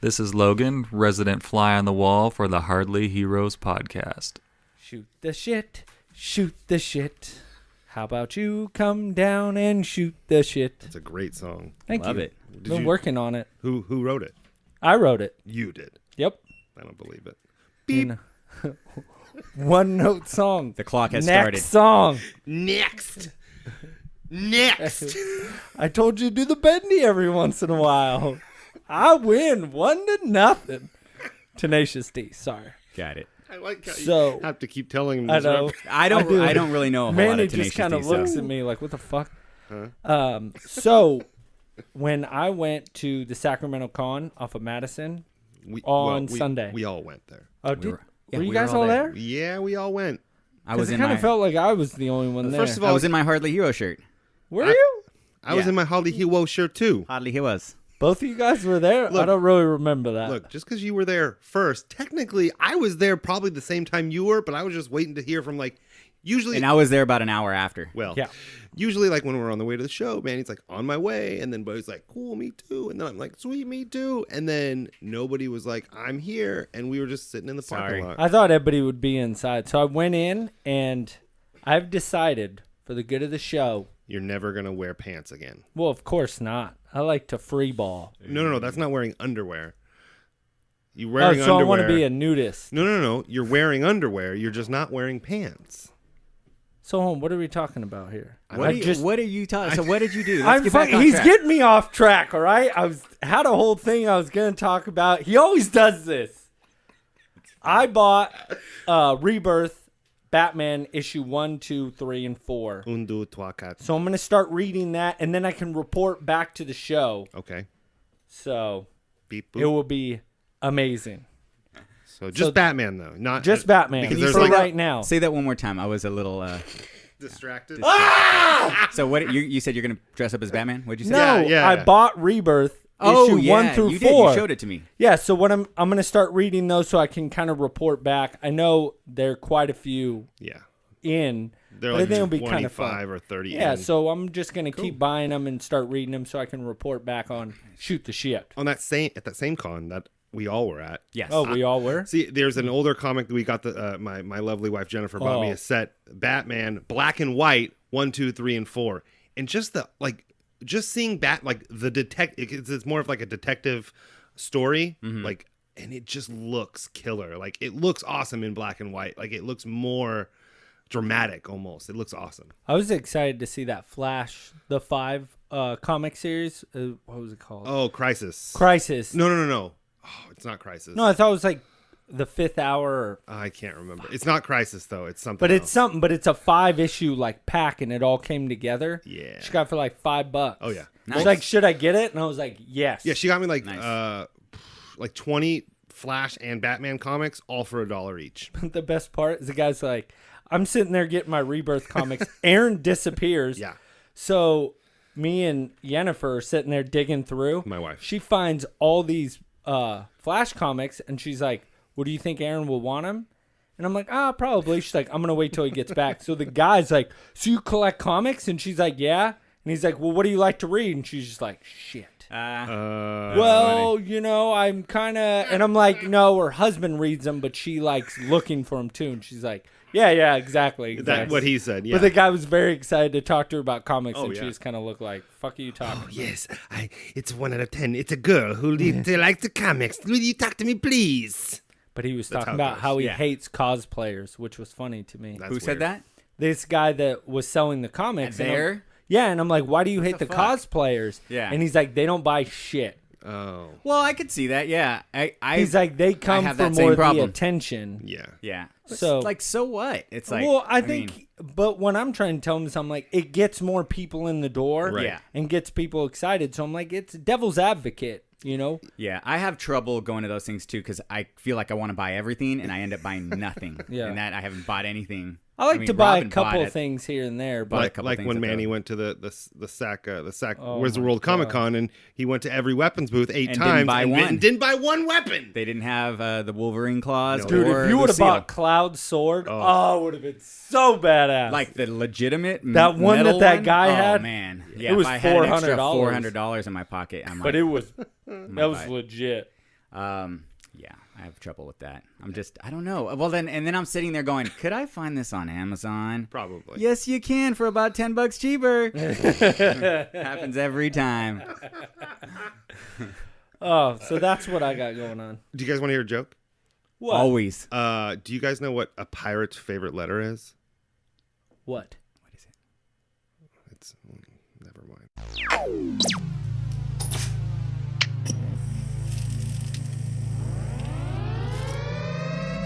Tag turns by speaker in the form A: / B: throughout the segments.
A: This is Logan, resident fly on the wall for the Hardly Heroes podcast.
B: Shoot the shit, shoot the shit. How about you come down and shoot the shit?
C: It's a great song.
B: Thank
D: Love
B: you.
D: it.
B: Been working on it.
C: Who wrote it?
B: I wrote it.
C: You did.
B: Yep.
C: I don't believe it.
B: Beep. One note song.
D: The clock has
B: Next
D: started.
B: song.
C: Next. Next.
B: I told you to do the bendy every once in a while. I win 1-0. Tenacious D. Sorry.
D: Got it.
C: I like how
B: So-
C: you have to keep telling him
B: I
C: this.
B: know.
D: I don't really know a whole lot
B: Manny
D: of Tenacious
B: just kind of
D: D,
B: looks
D: so.
B: at me like, what the fuck?
C: Huh?
B: So when I went to the Sacramento Con off of Madison on Sunday.
C: We all went there.
B: Oh,
D: were
B: were you
D: we
B: guys
D: were all
B: all
D: there.
B: there?
C: Yeah, we all went.
D: I was
B: It
D: in
B: kind
D: my
B: of felt like I was the only one there.
C: First of
D: I
C: all,
D: was in my Hardly Hero shirt.
B: Were you?
C: I was
D: Yeah.
C: in my Hardly Hero shirt too.
D: Hardly he was.
B: Both of you guys were there? I
C: Look-
B: don't really remember that.
C: Look, just because you were there first, technically, I was there probably the same time you were, but I was just waiting to hear from usually.
D: And I was there about an hour after.
C: Well,
B: Yeah.
C: usually when we're on the way to the show, man, he's like on my way, and then Buddy's like, cool, me too, and then I'm like, sweet, me too, and then nobody was like, I'm here, and we were just sitting in the parking lot.
B: I thought everybody would be inside. So I went in, and I've decided, for the good of the show,
C: You're never gonna wear pants again.
B: well, of course not. I like to free ball.
C: No, that's not wearing underwear. You're
B: Oh,
C: wearing
B: so
C: underwear.
B: I want to be a nudist.
C: No. You're wearing underwear. You're just not wearing pants.
B: So what are we talking about here?
D: What are you talking? So what did you do? Let's get back on
B: He's
D: track.
B: getting me off track, all right? Had a whole thing I was going to talk about. He always does this. I bought Rebirth Batman issue 1, 2, 3, and 4.
C: Undu Twakat.
B: So I'm going to start reading that, and then I can report back to the show.
C: Okay.
B: So
C: Beep
B: it
C: boop.
B: will be amazing.
C: So just Batman though, not
B: Just Batman
C: because
B: for
C: there's
B: right now.
D: Say that one more time. I was a little.
C: distracted.
D: So what? You said you're gonna dress up as Batman? What'd you say?
B: No,
C: Yeah.
B: I bought Rebirth issue 1 through
D: you
B: 4.
D: did. You showed it to me.
B: Yeah, so what I'm going to start reading those so I can kind of report back. I know there are quite a few
C: Yeah.
B: in.
C: They're
B: but I
C: like
B: think it'll be kind of
C: 25
B: fun.
C: or 30
B: Yeah,
C: in.
B: so I'm just gonna keep buying them and start reading them so I can report back on shoot the shit.
C: at that same con that we all were at.
D: Yes.
B: Oh, we all were.
C: See, there's an older comic that we got. My lovely wife Jennifer bought me
B: Oh.
C: a set, Batman, black and white, 1, 2, 3, and 4, and just seeing the detective. It's more of like a detective story,
B: Mm-hmm.
C: and it just looks killer. Like it looks awesome in black and white. Like it looks more dramatic almost. It looks awesome.
B: I was excited to see that Flash, the 5 comic series. What was it called?
C: Oh, Crisis.
B: Crisis.
C: No. Oh, it's not Crisis.
B: No, I thought it was like the 5th hour.
C: I can't remember. It's not Crisis though. It's something.
B: But it's
C: else.
B: something. But it's a 5-issue like pack, and it all came together.
C: Yeah.
B: She got it for like $5.
C: Oh yeah.
D: Nice.
B: She's like, should I get it? And I was like, yes.
C: Yeah, she got me
D: Nice.
C: 20 Flash and Batman comics, all for $1 each.
B: The best part is the guy's like, I'm sitting there getting my Rebirth comics. Aaron disappears.
C: Yeah,
B: So me and Yennefer are sitting there digging through.
C: my wife.
B: She finds all these Flash comics, and she's like, "What do you think Aaron will want them?" And I'm like, probably. She's like, I'm going to wait till he gets back. So the guy's like, so you collect comics? And she's like, yeah. And he's like, well, what do you like to read? And she's just like, shit. Well, I'm kind of, and I'm like, no, her husband reads them, but she likes looking for them too. And she's like, yeah, exactly.
C: That's what he said. Yeah.
B: But the guy was very excited to talk to her about comics,
C: Oh,
B: and she
C: yeah.
B: just kind of looked like, fuck are you talking about?
C: Yes, it's 1 out of 10. It's a girl who likes the comics. Will you talk to me, please?
B: But he was
C: That's
B: talking
C: how it
B: about
C: goes.
B: how he
D: Yeah.
B: hates cosplayers, which was funny to me.
C: That's
D: Who said
C: weird.
D: that?
B: This guy that was selling the comics. and I'm-
D: There.
B: Yeah, and I'm like, why do you hate the
D: the fuck?
B: cosplayers?
D: Yeah.
B: And he's like, they don't buy shit.
C: Oh,
D: Well, I could see that. Yeah.
B: He's like, they come
D: have
B: for
D: that same
B: more of the
D: problem.
B: attention.
C: yeah.
D: Yeah.
B: So-
D: so what? It's like.
B: Well, I
D: mean,
B: think, but when I'm trying to tell him this, I'm like, it gets more people in the door
C: Right.
D: Yeah.
B: and gets people excited. So I'm like, it's devil's advocate,
D: Yeah, I have trouble going to those things too because I feel like I want to buy everything and I end up buying nothing.
B: Yeah.
D: And that I haven't bought anything.
B: I like
D: mean,
B: to buy a
D: Robin bought
B: couple
D: it.
B: of things here and there, but
D: a
C: Like,
D: couple
C: like
D: things
C: when
D: at the-
C: Manny went to the SAC
B: Oh
C: Wizard
B: my
C: World Comic
B: God.
C: Con, and he went to every weapons booth 8
D: And
C: times
D: didn't buy one.
C: and didn't buy one weapon.
D: They didn't have the Wolverine claws.
C: No.
B: dude,
D: or
B: if you would have
D: Lucille.
B: bought Cloud Sword, it would have been so badass.
D: like the legitimate
B: That one
D: metal
B: that
D: one?
B: guy
D: oh,
B: had?
D: man,
B: It was
D: if I had an extra
B: $400.
D: $400 in my pocket, I'm
B: but
D: like,
B: it was
D: might
B: that was
D: buy it.
B: legit.
D: Yeah, I have trouble with that. I don't know. Well, then I'm sitting there going, could I find this on Amazon?
C: Probably.
D: Yes, you can for about $10 cheaper. Happens every time.
B: Oh, so that's what I got going on.
C: Do you guys want to hear a joke?
B: What?
D: Always.
C: Do you guys know what a pirate's favorite letter is?
B: What?
D: What is it?
C: It's never mind.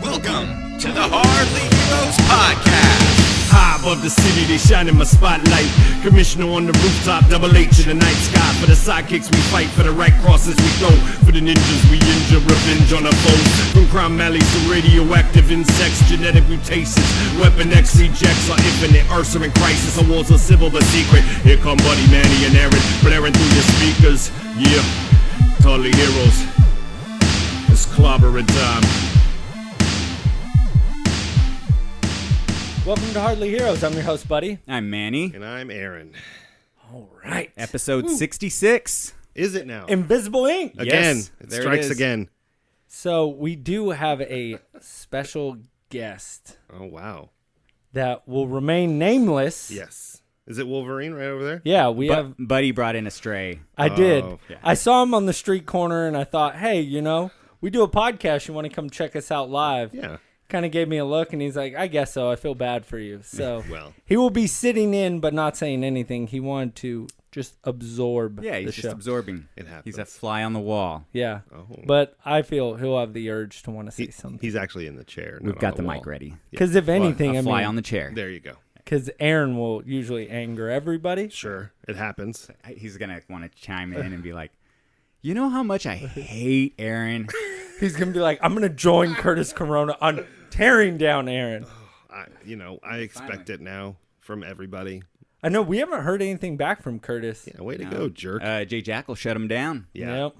E: Welcome to the Hardly Heroes Podcast.
F: High above the city, they shine in my spotlight. Commissioner on the rooftop, double H in the night sky. For the sidekicks we fight, for the right crosses we throw. For the ninjas we injure, revenge on our foes. From crime alleys to radioactive insects, genetic mutations. Weapon X rejects our infinite Earths are in crisis. Our wars are civil but secret. Here come Buddy, Manny, and Aaron, blaring through your speakers. Yeah, Hardly Heroes. It's clobbering time.
B: Welcome to Hardly Heroes. I'm your host, Buddy.
D: I'm Manny.
C: And I'm Aaron.
B: All right.
D: Episode 66.
C: Is it now?
B: Invisible Ink.
C: Again.
D: Yes,
C: It
D: there it
C: strikes
D: is.
C: again.
B: So we do have a special guest
C: Oh, wow.
B: that will remain nameless.
C: Yes. Is it Wolverine right over there?
B: Yeah, we have.
D: Buddy brought in a stray.
B: I did.
D: yeah.
B: I saw him on the street corner, and I thought, hey, we do a podcast. You want to come check us out live?
C: Yeah.
B: Kind of gave me a look, and he's like, I guess so. I feel bad for you. So
C: Well.
B: he will be sitting in, but not saying anything. He wanted to just absorb
D: Yeah,
B: the
D: he's just
B: show.
D: absorbing.
C: It happens.
D: He's a fly on the wall.
B: Yeah.
C: Oh.
B: But I feel he'll have the urge to want to say something.
C: He's actually in the chair.
D: We've
C: not
D: got
C: on
D: the
C: wall.
D: mic ready.
B: Because if anything,
D: A fly on the chair.
C: There you go.
B: because Aaron will usually anger everybody.
C: Sure. It happens.
D: He's going to want to chime in and be like, you know how much I hate Aaron?
B: He's going to be like, I'm going to join Curtis Corona on tearing down Aaron.
C: I expect it now from everybody.
B: I know we haven't heard anything back from Curtis.
C: Yeah, way to go, jerk.
D: Jay Jackal shut him down.
C: Yeah.
B: Yep.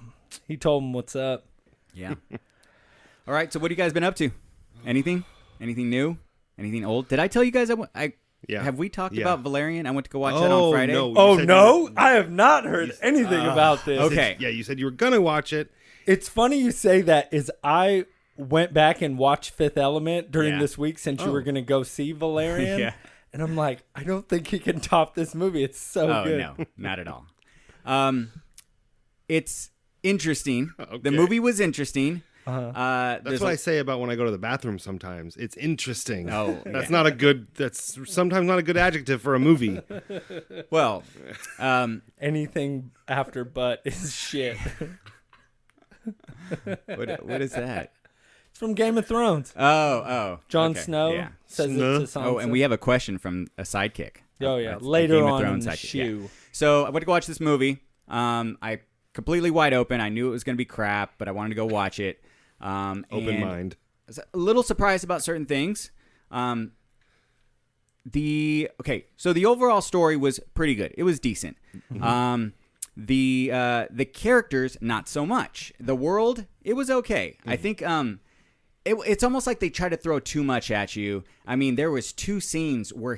B: He told him what's up.
D: Yeah. All right, so what have you guys been up to? Anything? Anything new? Anything old? Did I tell you guys
C: Yeah.
D: have we talked
C: Yeah.
D: about Valerian? I went to go watch that on Friday.
C: No. You
B: Oh,
C: said
B: no?
C: you-
B: I have not heard anything about this.
D: okay.
C: Yeah, you said you were going to watch it.
B: It's funny you say that is I went back and watched Fifth Element during
D: Yeah.
B: this week since you were going to go see Valerian.
D: Yeah.
B: And I'm like, I don't think he can top this movie. It's so
D: Oh,
B: good.
D: no, not at all. It's interesting.
C: Okay.
D: The movie was interesting.
C: That's what I say about when I go to the bathroom sometimes. It's interesting.
D: Oh,
C: that's
D: yeah.
C: not a good, that's sometimes not a good adjective for a movie.
D: Well,
B: Anything after butt is shit.
D: what is that?
B: It's from Game of Thrones.
D: Oh.
B: Jon
D: okay,
B: Snow
D: Yeah.
B: says
C: Snow.
B: it to Sansa.
D: Oh, and we have a question from a sidekick.
B: Oh, yeah.
D: That's a
B: Later
D: Game of
B: on in
D: Thrones
B: the
D: sidekick, yeah.
B: shoe.
D: So I went to go watch this movie. I completely wide open. I knew it was going to be crap, but I wanted to go watch it.
C: Open
D: and
C: mind.
D: I was a little surprised about certain things. So the overall story was pretty good. It was decent. The characters, not so much. The world, it was okay. I think it's almost like they try to throw too much at you. I mean, there was 2 scenes where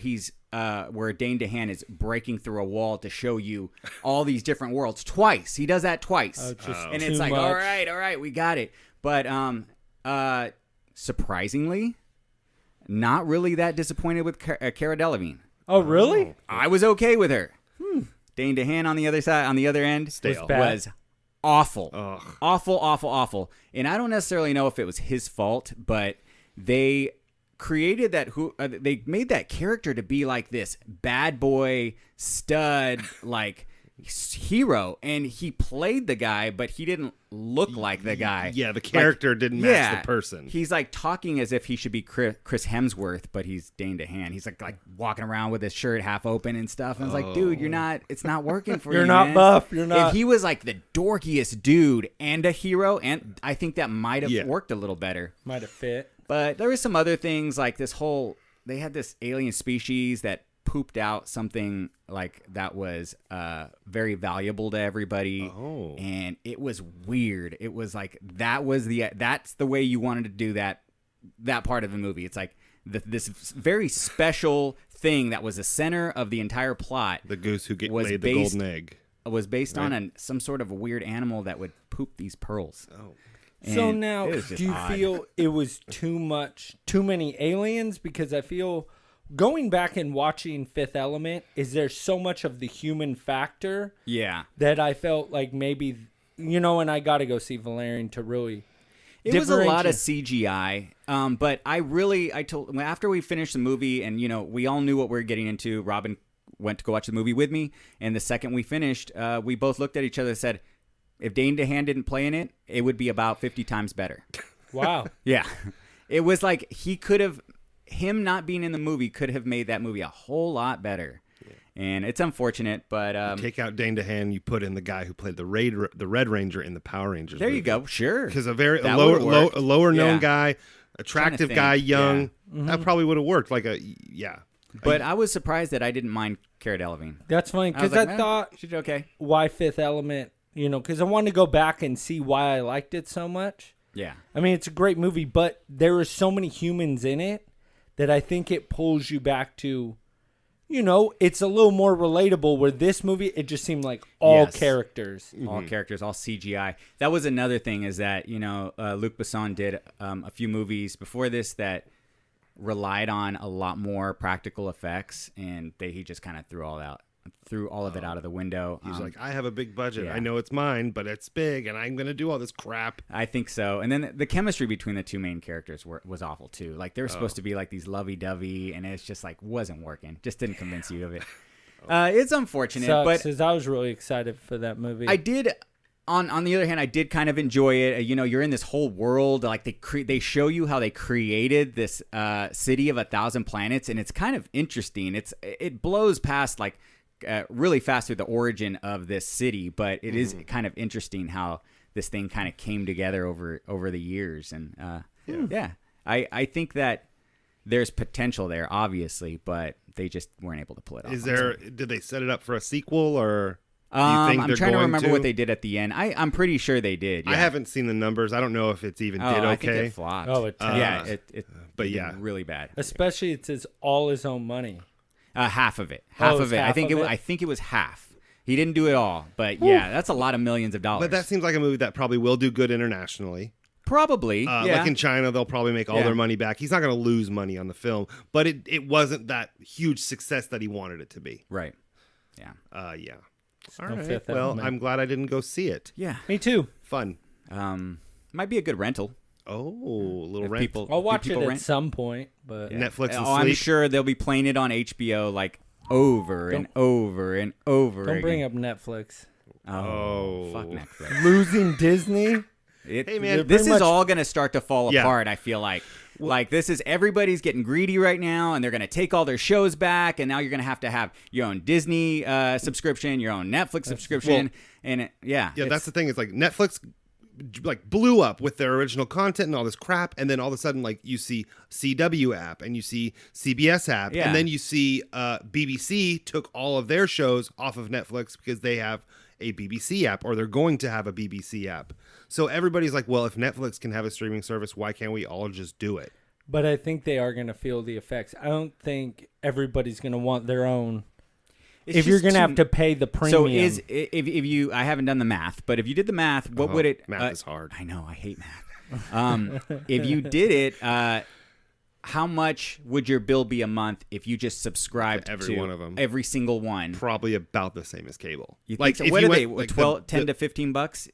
D: where Dane DeHaan is breaking through a wall to show you all these different worlds twice. He does that twice, and
B: too
D: it's like,
B: much.
D: all right, we got it. But surprisingly, not really that disappointed with Cara Delevingne.
B: Oh, really?
D: I was okay with her. Dane DeHaan on the other side, on the other end,
C: Stale.
D: was awful.
C: Ugh.
D: Awful. And I don't necessarily know if it was his fault, but they created they made that character to be like this bad boy stud like hero, and he played the guy, but he didn't look like the guy.
C: Yeah, the character didn't match the person.
D: He's like talking as if he should be Chris Hemsworth, but he's Dane DeHaan. He's like walking around with his shirt half open and stuff. And I was like, dude, it's not working for you.
B: You're not
D: man.
B: buff. You're not.
D: If he was like the dorkiest dude and a hero, and I think that might have
C: Yeah.
D: worked a little better.
B: Might have fit.
D: But there was some other things like they had this alien species that pooped out something like that was very valuable to everybody.
C: Oh.
D: And it was weird. It was like that's the way you wanted to do that part of the movie. It's like this very special thing that was the center of the entire plot.
C: The goose who
D: was
C: laid the golden egg.
D: Was based on some sort of a weird animal that would poop these pearls.
C: Oh.
B: So
D: And
B: now,
D: it was just
B: do you
D: odd.
B: feel it was too many aliens? Because I feel going back and watching Fifth Element, is there so much of the human factor
D: Yeah.
B: that I felt like maybe, and I got to go see Valerian to really.
D: It was a lot of CGI, but I told after we finished the movie, and we all knew what we were getting into. Robin went to go watch the movie with me, and the second we finished, we both looked at each other and said, "If Dane DeHaan didn't play in it, it would be about 50 times better."
B: Wow.
D: Yeah, it was like him not being in the movie could have made that movie a whole lot better. And it's unfortunate, but
C: Take out Dane DeHaan, you put in the guy who played the Red Ranger in the Power Rangers.
D: there you go. Sure,
C: Because a
D: That would've worked.
C: lower known
D: Yeah.
C: guy, attractive
D: think.
C: guy, young.
D: Yeah.
C: That probably would have worked.
D: But I was surprised that I didn't mind Cara Delevingne.
B: That's funny
D: I was
B: because
D: like,
B: I thought
D: she did okay.
B: why Fifth Element, because I wanted to go back and see why I liked it so much.
D: Yeah.
B: I mean, it's a great movie, but there are so many humans in it that I think it pulls you back to, it's a little more relatable. Where this movie, it just seemed like all
C: Yes.
B: characters.
D: All characters, all CGI. That was another thing is that, Luc Besson did a few movies before this that relied on a lot more practical effects, and he just kind of threw all of it out of the window.
C: He's like, I have a big budget.
D: yeah.
C: I know it's mine, but it's big, and I'm going to do all this crap.
D: I think so. And then the chemistry between the two main characters was awful too. Like they were supposed to be like these lovey-dovey, and it's just like wasn't working. Just didn't convince you of it. It's unfortunate,
B: Sucks,
D: but
B: 'cause I was really excited for that movie.
D: I did. On the other hand, I did kind of enjoy it. You're in this whole world. Like they show you how they created this city of 1,000 planets, and it's kind of interesting. It blows past like really fast through the origin of this city, but it is kind of interesting how this thing kind of came together over the years. And I think that there's potential there, obviously, but they just weren't able to pull it off.
C: Did they set it up for a sequel, or do you think
D: I'm
C: they're
D: trying to
C: going
D: remember what they did at the end. I'm pretty sure they did.
C: I
D: Yeah.
C: haven't seen the numbers. I don't know if it's even did okay.
D: I think it flopped.
B: Oh, it
D: yeah,
B: tanked.
C: but
D: did
C: yeah.
D: really bad.
B: Especially it's all his own money.
D: Half of it.
B: Oh,
D: Half
B: it's
D: of it.
B: half
D: I think
B: of
D: it.
B: it?
D: I think it was half. He didn't do it all, but yeah, that's a lot of millions of dollars.
C: But that seems like a movie that probably will do good internationally.
D: probably. Yeah.
C: Like in China, they'll probably make all
D: Yeah.
C: their money back. He's not going to lose money on the film, but it wasn't that huge success that he wanted it to be.
D: Right. Yeah.
C: Yeah. All
B: No
C: right.
B: Fifth
C: Well,
B: Element.
C: I'm glad I didn't go see it.
D: Yeah.
B: Me too.
C: Fun.
D: Might be a good rental.
C: Oh, a little
D: If
C: rent.
D: people,
B: I'll
D: do
B: watch it
D: people
B: at
D: rent?
B: some point, but
C: Netflix and
D: Oh, I'm
C: sleep.
D: sure they'll be playing it on HBO like over and over and over
B: don't
D: again.
B: bring up Netflix.
C: Oh.
D: Fuck Netflix.
B: Losing Disney.
C: Hey, man.
B: They're
D: This
B: pretty
D: is
B: much-
D: all going to start to fall
C: Yeah.
D: apart, I feel like this is everybody's getting greedy right now, and they're going to take all their shows back, and now you're going to have your own Disney subscription, your own Netflix subscription, and
C: Yeah, that's the thing. It's like Netflix like blew up with their original content and all this crap, and then all of a sudden, like you see CW app and you see CBS app,
D: Yeah.
C: and then you see BBC took all of their shows off of Netflix because they have a BBC app, or they're going to have a BBC app. So everybody's like, well, if Netflix can have a streaming service, why can't we all just do it?
B: But I think they are going to feel the effects. I don't think everybody's going to want their own.
D: It's
B: if you're
D: just
B: going to have
D: too-
B: to pay the premium.
D: So if you I haven't done the math, but if you did the math, what would it?
C: Math is hard.
D: I know, I hate math. If you did it, how much would your bill be a month if you just subscribed
C: To every
D: to
C: one of 'em.
D: every single one?
C: Probably about the same as cable.
D: You
C: Like,
D: think so?
C: if
D: What
C: you
D: are they?
C: went, like,
D: 12,
C: the-
D: 10 to $15?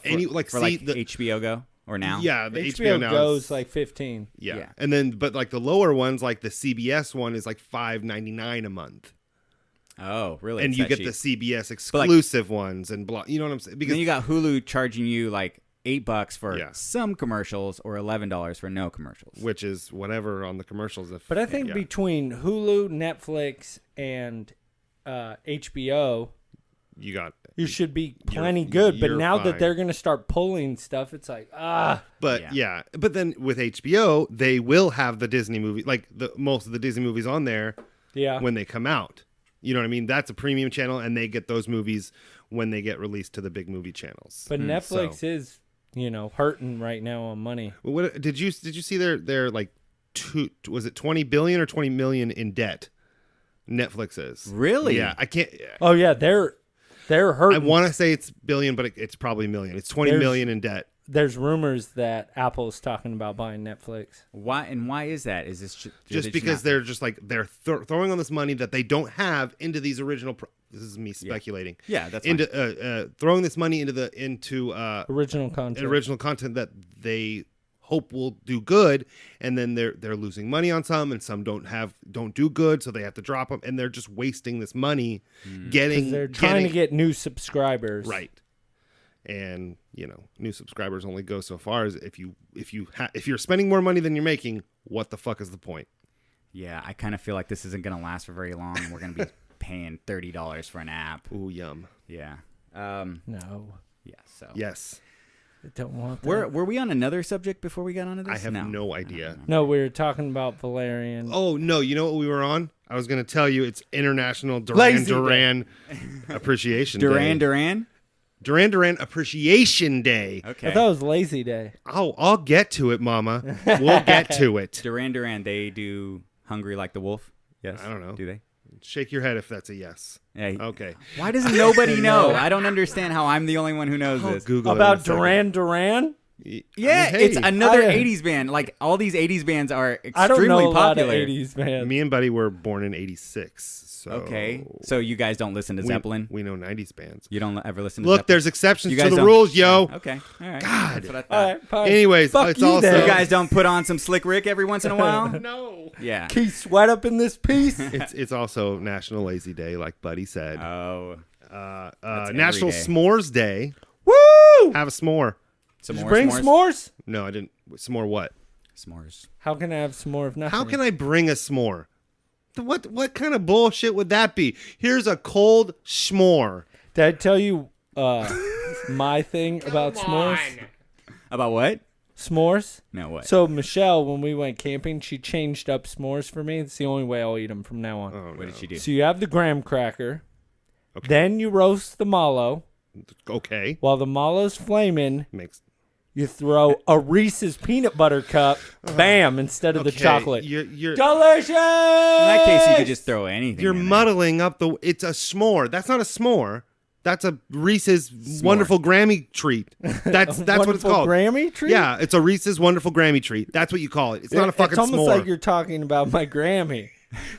C: any like
D: for
C: see
D: like
C: the
D: HBO Go or now?
C: yeah the
B: HBO
C: now
B: goes
C: is-
B: like 15.
C: yeah.
D: Yeah.
C: And then but like the lower ones, like the CBS one is like $5.99 a month.
D: Oh, really?
C: And
D: It's
C: you
D: that
C: get the
D: cheap.
C: CBS
D: But, like-
C: exclusive ones and blah. You know what I'm saying?
D: And
C: Because
D: then you got Hulu charging you like $8 for
C: Yeah.
D: some commercials or $11 for no commercials.
C: which is whatever on the commercials.
B: But I think
C: yeah.
B: between Hulu, Netflix, and HBO,
C: you got.
B: you should be plenty good. But
C: you're
B: now
C: fine.
B: that they're going to start pulling stuff, it's like,
C: But yeah, but then with HBO, they will have the Disney movie, like most of the Disney movies on there
B: yeah.
C: when they come out. You know what I mean? That's a premium channel, and they get those movies when they get released to the big movie channels.
B: But Netflix
C: So-
B: is, hurting right now on money.
C: What did you see? They're like was it 20 billion or 20 million in debt? Netflix is
D: Really?
C: Yeah, I can't.
B: Oh yeah, they're
C: I
B: hurting.
C: want to say it's billion, but it's probably million. It's 20
B: There's-
C: million in debt.
B: there's rumors that Apple is talking about buying Netflix.
D: Why is that? Is this
C: Just because they're just like they're throwing all this money that they don't have into these original. This is me speculating.
D: Yeah, that's
C: into throwing this money into
B: Original content.
C: original content that they hope will do good, and then they're losing money on some, and some don't do good, so they have to drop them, and they're just wasting this money
B: They're trying to get new subscribers.
C: right. And new subscribers only go so far as if you're spending more money than you're making. What the fuck is the point?
D: Yeah, I kind of feel like this isn't going to last for very long. We're going to be paying $30 for an app.
C: Ooh, yum.
D: Yeah.
B: No,
D: Yeah. So.
C: Yes,
B: I don't want that.
D: Were we on another subject before we got onto this?
C: I have no idea.
B: No, we were talking about Valerian.
C: Oh no, you know what we were on? I was going to tell you it's International
B: Lazy
C: Duran Appreciation
D: Duran
C: Day.
D: Duran.
C: Duran Appreciation Day.
D: Okay.
B: I thought it was Lazy Day.
C: I'll get to it, Mama. We'll get to it.
D: Duran Duran. They do Hungry Like the Wolf. Yes.
C: I don't know.
D: Do they?
C: Shake your head if that's a yes.
D: Yeah.
C: Okay.
D: Why doesn't nobody know? I don't understand how I'm the only one who knows
C: I'll
D: this.
C: Google it
B: About
C: in a second.
B: Duran Duran?
D: Yeah,
C: I mean,
D: it's
C: hey,
D: another
B: I-
D: 80s band. Like all these 80s bands are
B: I don't
D: extremely
B: know a lot of
D: popular.
B: 80s bands.
C: Me and Buddy were born in '86. So
D: Okay. So you guys don't listen to Zeppelin?
C: We know '90s bands.
D: You don't ever listen to
C: Look,
D: Zeppelin?
C: there's exceptions
D: You
C: to
D: guys
C: the
D: don't-
C: rules, yo.
D: Okay. All right.
C: God.
D: That's what I thought.
B: All right, fine.
C: Anyways,
B: Fuck
C: it's
B: you
C: also
B: then.
D: You guys don't put on some Slick Rick every once in a while?
C: no.
D: Yeah.
B: Keith Sweat up in this piece.
C: It's also National Lazy Day, like Buddy said.
D: Oh. every
C: National
D: day.
C: S'mores Day.
B: Woo!
C: Have a s'more.
D: Some
B: Did you
D: more
B: bring s'mores?
C: No, I didn't. S'more what?
D: S'mores.
B: How can I have some more of nothing?
C: How can I bring a s'more? What kind of bullshit would that be? Here's a cold s'more.
B: Did I tell you my thing about s'mores?
D: About what?
B: S'mores?
D: No, what?
B: So Michelle, when we went camping, she changed up s'mores for me. It's the only way I'll eat them from now on.
C: Oh,
D: what did she do?
B: So you have the graham cracker.
C: Okay.
B: Then you roast the mallow.
C: Okay.
B: While the mallow's flaming,
C: Makes
B: you throw a Reese's peanut butter cup, bam, instead of the
C: okay,
B: chocolate.
C: You're
B: Delicious!
D: In that case, you could just throw anything.
C: you're
D: in there.
C: muddling up the. It's a s'more. That's not a s'more. That's a Reese's Wonderful Grammy treat. That's what it's
B: Wonderful
C: called.
B: Grammy treat?
C: Yeah, it's a Reese's Wonderful Grammy treat. That's what you call it. It's not a fucking
B: It's almost
C: s'more.
B: like you're talking about my Grammy.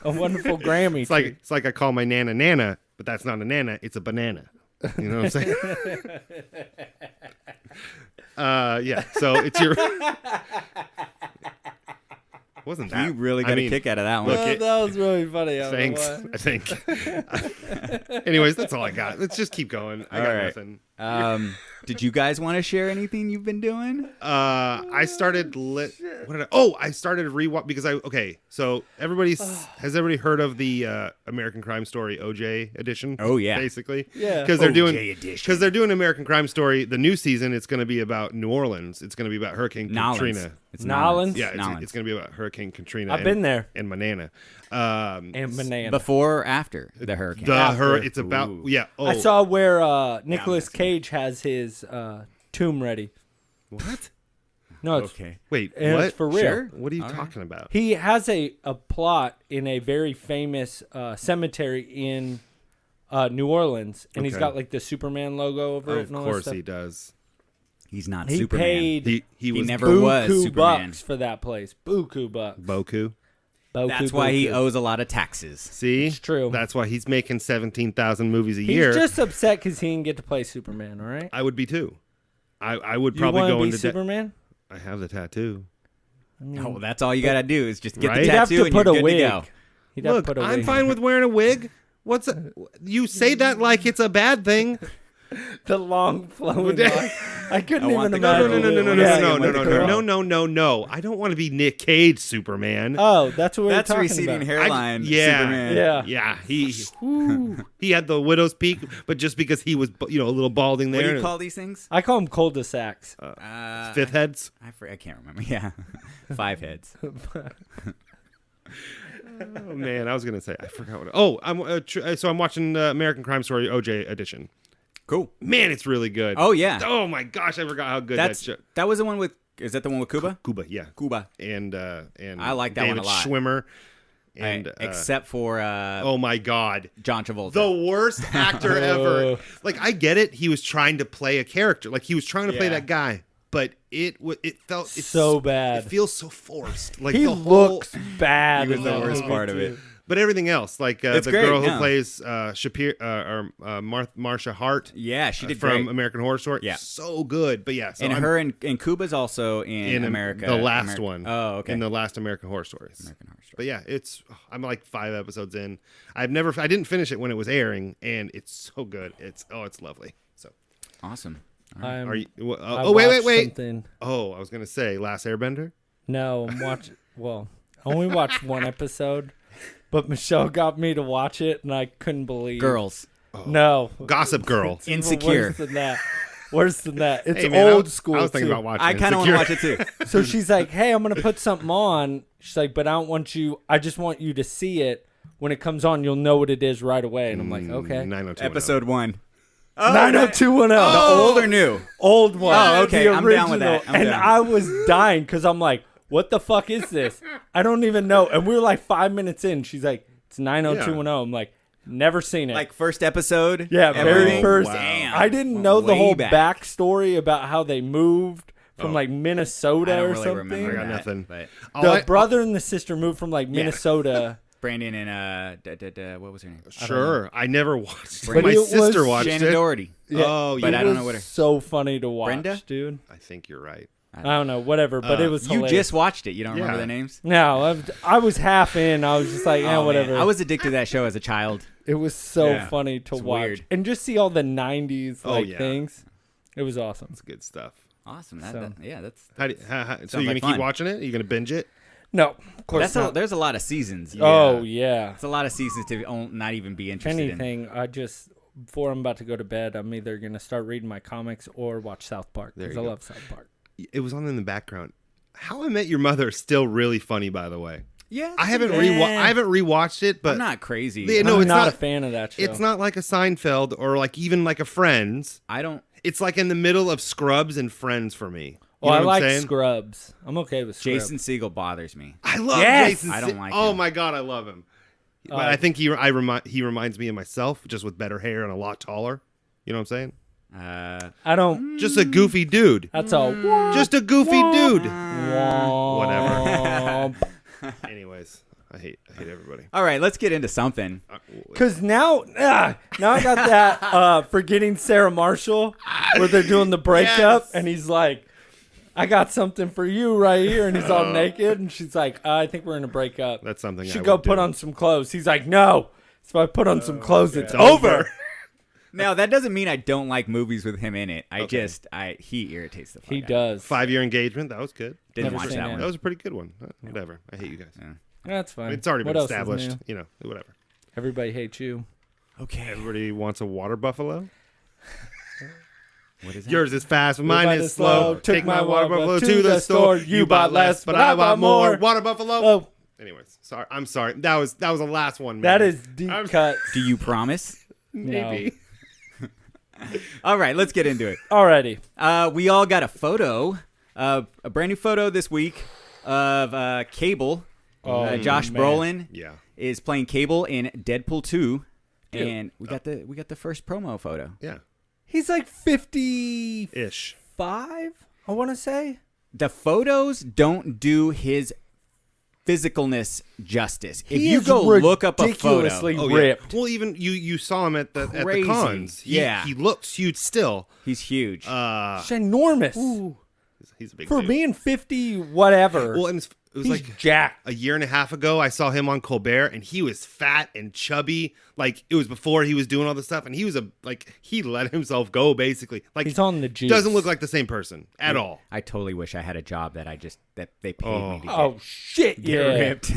B: A wonderful Grammy treat.
C: it's like I call my nana, but that's not a nana. It's a banana. You know what I'm saying? Yeah. So it's your. Wasn't that?
D: You really got a kick out of that one.
C: look,
B: Oh, that was really funny. I don't know
C: Thanks.
B: why.
C: I think. Anyways, that's all I got. Let's just keep going. I got
D: right.
C: nothing.
D: Did you guys want to share anything you've been doing?
C: I started I started rewatch because so has everybody heard of the American Crime Story OJ edition?
D: Oh, yeah.
C: Basically.
B: Yeah.
C: Because they're
D: OJ edition.
C: doing American Crime Story. The new season, it's going to be about New Orleans. It's going to be about Hurricane Katrina.
D: It's
B: Nolans?
C: Yeah,
D: Nolans.
C: it's going to be about Hurricane Katrina.
B: I've been there.
C: And Manana.
B: And banana.
D: Before or after the hurricane?
C: It's about
D: Ooh.
C: Oh,
B: I saw where Nicolas Cage has his tomb ready.
C: what?
B: No, it's,
D: Okay.
C: Wait,
B: and
C: what?
B: it's for real.
D: Sure.
C: What are you
D: All right.
C: talking about?
B: He has a plot in a very famous cemetery in New Orleans, and he's
C: Okay.
B: got like the Superman logo over it
C: Of
B: and all that
C: course
B: stuff.
C: he does.
D: He's not
B: He
D: Superman.
B: paid
C: He was
D: never was
B: buku
D: Superman.
B: bucks for that place. Buku bucks.
C: Boku.
B: Boku,
D: That's why he
B: buku.
D: owes a lot of taxes.
C: See,
B: It's true.
C: That's why he's making 17,000 movies a
B: He's
C: year.
B: just upset because he didn't get to play Superman. All right.
C: I would be too. I would
B: You
C: probably
B: want to
C: go
B: be
C: into
B: Superman?
C: I have the tattoo.
D: Oh, that's all you got to do is just get
C: Right?
D: the
B: He'd have
D: tattoo
B: to
D: and
B: put
D: you're
B: a
D: good
B: wig.
D: to go.
B: He'd have
C: Look,
B: to put a
C: I'm
B: wig.
C: fine with wearing a wig. You say that like it's a bad thing?
B: the long flowing. line. I couldn't
D: I want
B: even
D: the-
B: imagine.
C: No. I don't want to be Nick Cage Superman.
B: Oh, that's what we're
D: That's
B: talking
D: receding
B: about.
D: hairline
C: yeah.
D: Superman.
B: Yeah.
C: He had the widow's peak, but just because he was a little balding
D: What
C: there.
D: do you call these things?
B: I call them cul-de-sacs.
C: fifth heads?
D: I can't remember. Yeah. 5 heads.
C: Oh man, I was gonna say I forgot what. Oh, I'm watching American Crime Story OJ edition.
D: Cool.
C: Man, it's really good.
D: Oh, yeah.
C: Oh my gosh, I forgot how good
D: That was the one with, is that the one with Cuba?
C: Cuba, yeah.
D: Cuba.
C: And
D: I like that
C: David
D: one a lot.
C: Schwimmer. And
D: Except for
C: oh my god,
D: John Travolta.
C: the worst actor ever. Like I get it, he was trying to play a character, like he was trying to play
D: Yeah.
C: that guy, but it felt
B: So bad.
C: It feels so forced. Like
B: He
C: the whole,
B: looks bad.
D: He was
B: in
D: the
B: that
D: worst
B: movie,
D: part of
B: too.
D: it.
C: but everything else, like the
D: It's great,
C: girl who
D: yeah.
C: plays Marsha Hart
D: Yeah, she did
C: from
D: great.
C: American Horror Story,
D: Yeah.
C: so good. But yeah, so
D: And
C: I'm
D: her and Cuba's also in America.
C: the last
D: America.
C: one.
D: Oh, okay.
C: In the last American Horror Stories.
D: American Horror Story.
C: But yeah, I'm like 5 episodes in. I didn't finish it when it was airing, and it's so good. It's lovely. So
D: Awesome.
C: are you?
B: I
C: Oh wait.
B: watched something.
C: Oh, I was gonna say Last Airbender.
B: No, I'm watching. Well, I only watched one episode, but Michelle got me to watch it, and I couldn't believe.
D: Girls.
B: No.
C: Gossip Girl.
B: It's even
D: Insecure.
B: Worse than that. Worse than that. It's
C: Hey, man,
B: old school.
C: I was thinking
B: too.
C: about watching.
D: I kind of want to watch
C: Insecure.
D: it too.
B: So she's like, "Hey, I'm gonna put something on." She's like, "But I don't want you. I just want you to see it. When it comes on, you'll know what it is right away." And I'm like, "Okay."
C: 90210.
D: Episode 1.
B: 90210.
D: The old or new?
B: Old one.
D: Oh, okay.
B: The
D: I'm down with
B: original.
D: that. I'm
B: and
D: down.
B: I was dying because I'm like, what the fuck is this? I don't even know. And we were like 5 minutes in. She's like, it's 90210. I'm like, never seen it.
D: Like first episode?
B: yeah, very
D: everything?
B: first.
C: Wow.
D: Damn.
B: I didn't know the
D: Way
B: whole
D: back.
B: backstory about how they moved from like Minnesota
D: I don't
B: or
D: really
B: something.
D: remember
C: I got
D: that,
C: nothing.
D: But
B: The brother and the sister moved from like Minnesota.
D: Brandon and what was her name?
C: Sure, I never watched.
B: But
C: My
B: it was
C: sister watched
D: Shannon
C: it.
D: Doherty.
C: Oh,
D: But
C: yeah.
D: I don't
B: It
D: know what
B: was
D: her.
B: so funny to watch,
D: Brenda?
B: dude.
C: I think you're right.
B: I don't know, whatever, but it was
D: You
B: hilarious.
D: just watched it. You don't remember
C: Yeah.
D: the names?
B: No, I was half in. I was just like, yeah,
D: Oh, man.
B: whatever.
D: I was addicted to that show as a child.
B: It was so
D: Yeah.
B: funny to
D: It's
B: watch
D: weird.
B: and just see all the '90s
C: Oh,
B: like
C: yeah.
B: things. It was awesome.
C: It's good stuff.
D: Awesome.
B: So-
D: Yeah, that's.
C: So you're
D: like
C: gonna
D: fun.
C: keep watching it? Are you gonna binge it?
B: No, of course
D: That's
B: not.
D: there's a lot of seasons.
B: Oh yeah.
D: It's a lot of seasons to not even be
B: If
D: interested in.
B: anything, I just before I'm about to go to bed, I'm either gonna start reading my comics or watch South Park
C: There
B: because
C: you
B: I
C: go.
B: love South Park.
C: It was on in the background. How I Met Your Mother is still really funny, by the way.
D: Yeah.
C: I haven't
B: Yeah.
C: rewatched it, but
D: I'm not crazy.
C: Yeah, no,
B: I'm
C: it's
B: not
C: not-
B: a fan of that show.
C: it's not like a Seinfeld or like even like a Friends.
D: I don't.
C: It's like in the middle of Scrubs and Friends for me.
B: Well,
C: You
B: I
C: know what I'm
B: like
C: saying?
B: Scrubs. I'm okay with Scrubs.
D: Jason Segel bothers me.
C: I love
B: Yes!
C: Jason.
D: I don't like
C: Oh
D: him.
C: my god, I love him. But I think he reminds me of myself, just with better hair and a lot taller. You know what I'm saying?
B: I don't.
C: Just a goofy dude.
B: That's all.
C: Just a goofy dude.
B: Whatever.
C: Anyways, I hate everybody.
D: All right, let's get into something.
B: Because now I got that Forgetting Sarah Marshall where they're doing the breakup
C: Yes.
B: and he's like, I got something for you right here. And he's all naked. And she's like, I think we're going to break up.
C: That's something
B: Should
C: I
B: go
C: would
B: put
C: do.
B: on some clothes. He's like, no. So if I put on some clothes, it's over.
D: Now that doesn't mean I don't like movies with him in it.
C: Okay.
D: He irritates the fuck
B: He
D: out.
B: does.
C: 5-year engagement. That was good.
D: Didn't
B: Never
D: watch
B: seen
D: that
B: it.
D: one.
C: That was a pretty good one. Whatever. I hate you guys.
B: That's fine.
C: It's already
B: What
C: been
B: else is
C: established.
B: new?
C: You know, whatever.
B: Everybody hates you.
D: Okay.
C: Everybody wants a water buffalo.
D: What is that?
C: Yours is fast, but mine
B: Mine
C: is
B: is
C: slow.
B: slow.
C: Take my water buffalo to the store. You bought less, but I bought more. Water buffalo.
B: Oh,
C: Anyways, sorry. I'm sorry. That was the last one.
B: that
C: man.
B: is deep
C: I'm-
B: cut.
D: Do you promise?
C: Maybe.
D: All right, let's get into it.
B: Alrighty.
D: We all got a photo, a brand new photo this week of Cable. Josh
B: man.
D: Brolin
C: Yeah.
D: is playing Cable in Deadpool 2, and we got the first promo photo.
C: Yeah.
B: He's like 55,
C: Ish.
B: I want to say.
D: The photos don't do his physicalness justice. If
B: He
D: you
B: is
D: go look up a photo,
B: ridiculously
C: Oh
B: ripped.
C: yeah. Well, even you saw him at the
D: Crazy.
C: cons.
D: Yeah.
C: He looks huge still.
D: he's huge.
B: He's enormous.
C: He's a big
B: For
C: dude.
B: being 50, whatever.
C: Well, and it was
B: he's
C: like
B: jacked.
C: a year and a half ago. I saw him on Colbert, and he was fat and chubby. Like it was before he was doing all this stuff, and he was he let himself go basically. Like
B: He's on the juice.
C: doesn't look like the same person at all.
D: I totally wish I had a job that they paid me to
B: Oh, shit,
D: get
B: yeah.
D: ripped.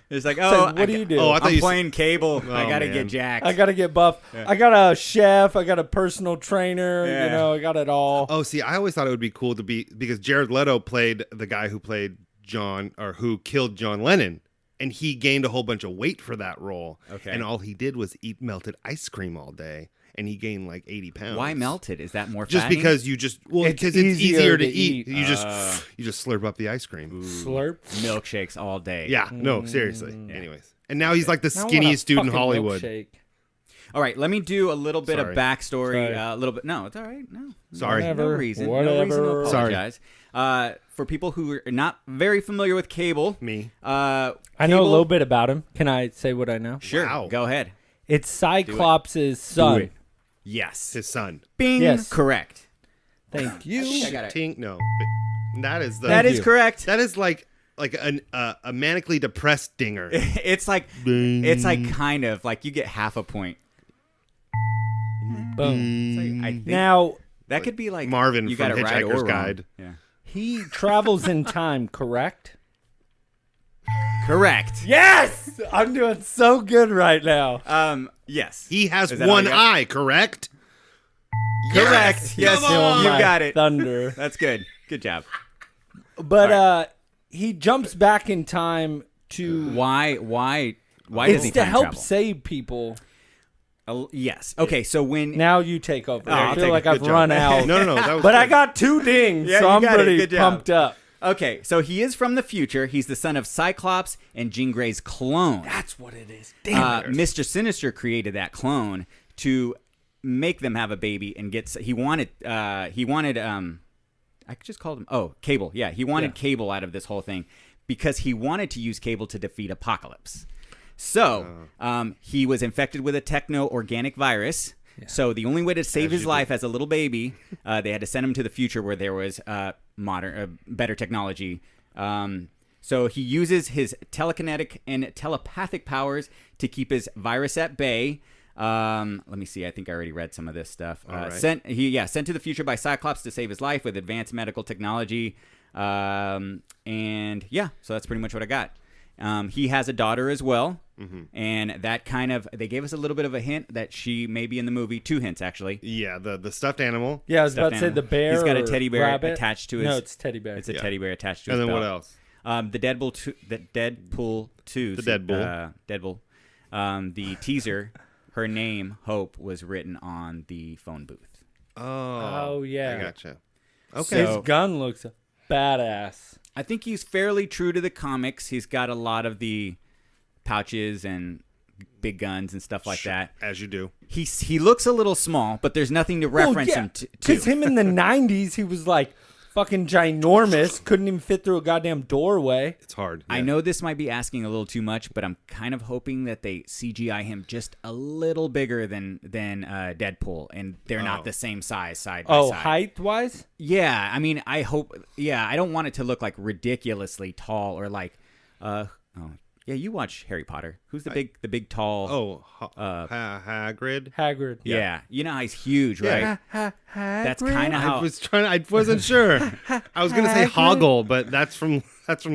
D: It's like,
B: What do you do?
C: Oh, I thought
D: I'm
C: you
D: playing Cable. I gotta
C: man.
D: get jacked.
B: I got to get buff. I got a chef. I got a personal trainer.
D: Yeah.
B: You know, I got it all.
C: Oh, see, I always thought it would be cool to be because Jared Leto played the guy who played who killed John Lennon, and he gained a whole bunch of weight for that role.
D: Okay.
C: And all he did was eat melted ice cream all day, and he gained like 80 pounds.
D: Why melted? Is that more
C: Just
D: fattening?
C: because
B: It's
C: it's
B: easier
C: easier to
B: to
C: eat.
B: eat.
C: You just slurp up the ice cream.
B: Slurp.
D: milkshakes all day?
C: Yeah, no, seriously. Anyways, and now he's like the
B: Now I want a
C: skinniest dude in
B: fucking
C: Hollywood.
B: milkshake.
D: All right, let me do a little bit
C: Sorry.
D: of backstory.
B: Sorry.
D: A little bit. No, it's all right. No,
C: Sorry.
D: No
B: Whatever.
D: reason. No
B: Whatever.
D: reason to
C: Sorry.
D: apologize. For people who are not very familiar with Cable,
C: Me.
B: I know a little bit about him. Can I say what I know?
D: Sure,
C: Wow.
D: go ahead.
B: It's Cyclops' son.
D: Yes.
C: His son.
D: Bing.
B: Yes.
D: Correct.
B: Thank you.
D: I got it.
C: Tink. No. That is the.
D: That is
B: you.
D: correct.
C: That is like a manically depressed dinger.
D: It's like kind of like you get half a point.
B: Boom.
D: It's like, I think
B: Now,
D: that could be like
C: Marvin
D: you
C: from
D: got it right or
C: Hitchhiker's
D: wrong.
C: Guide.
D: Yeah.
B: he travels in time, correct?
D: Correct.
B: Yes! I'm doing so good right now.
D: Yes.
C: He has
D: Is that all
C: one
D: you got?
C: eye, correct?
D: Correct. Yes.
C: Come on.
D: You
B: My
D: got it.
B: Thunder.
D: That's good. Good job.
B: But he jumps back in time to...
D: Why does
B: It's
D: he
B: to
D: time
B: help
D: travel?
B: save people.
D: Yes. Okay. So when
B: Now you take over.
D: I'll
B: I feel
D: take
B: like
D: it.
B: I've
C: Good job.
B: run out.
C: No. That was
B: But I
C: good.
B: got 2 dings,
D: Yeah,
B: so
D: you
B: I'm
D: got it.
B: pretty
D: Good job.
B: pumped up.
D: okay, so he is from the future. He's the son of Cyclops and Jean Grey's clone.
B: That's what it is. Damn it.
D: Mr. Sinister created that clone to make them have a baby and get. He wanted. I just called him. Cable. Yeah, he wanted Cable out of this whole thing because he wanted to use Cable to defeat Apocalypse. So he was infected with a techno-organic virus. Yeah. So the only way to save his life as a little baby, they had to send him to the future where there was better technology. So he uses his telekinetic and telepathic powers to keep his virus at bay. Let me see. I think I already read some of this stuff.
C: All right.
D: Sent to the future by Cyclops to save his life with advanced medical technology. So that's pretty much what I got. He has a daughter as well. Mm-hmm. And that they gave us a little bit of a hint that she may be in the movie. 2 hints, actually.
C: Yeah, the stuffed animal.
B: Yeah, I was about to say the bear.
D: He's got a
B: or
D: teddy bear
B: rabbit.
D: attached to his.
B: No, it's teddy bear.
D: It's a teddy bear attached to his
C: And then
D: belt.
C: what else?
D: The Deadpool 2.
C: The Deadpool.
D: Deadpool. The teaser, her name, Hope, was written on the phone booth.
B: Oh, yeah.
C: I gotcha. Okay.
B: His gun looks badass.
D: I think he's fairly true to the comics. He's got a lot of the pouches and big guns and stuff like that.
C: As you do.
D: He looks a little small, but there's nothing to reference him to.
B: Because him in the 90s, he was like fucking ginormous. Couldn't even fit through a goddamn doorway.
C: It's hard.
D: I
C: yeah.
D: know this might be asking a little too much, but I'm kind of hoping that they CGI him just a little bigger than Deadpool, and they're not the same size side by side.
B: Height-wise?
D: Yeah, I mean, I hope. Yeah, I don't want it to look like ridiculously tall or like. Yeah, you watch Harry Potter. Who's the big tall?
C: Hagrid.
B: Hagrid.
D: Yeah, you know how he's huge, right? That's kind of how.
C: I wasn't sure. I was gonna say Hoggle, but that's from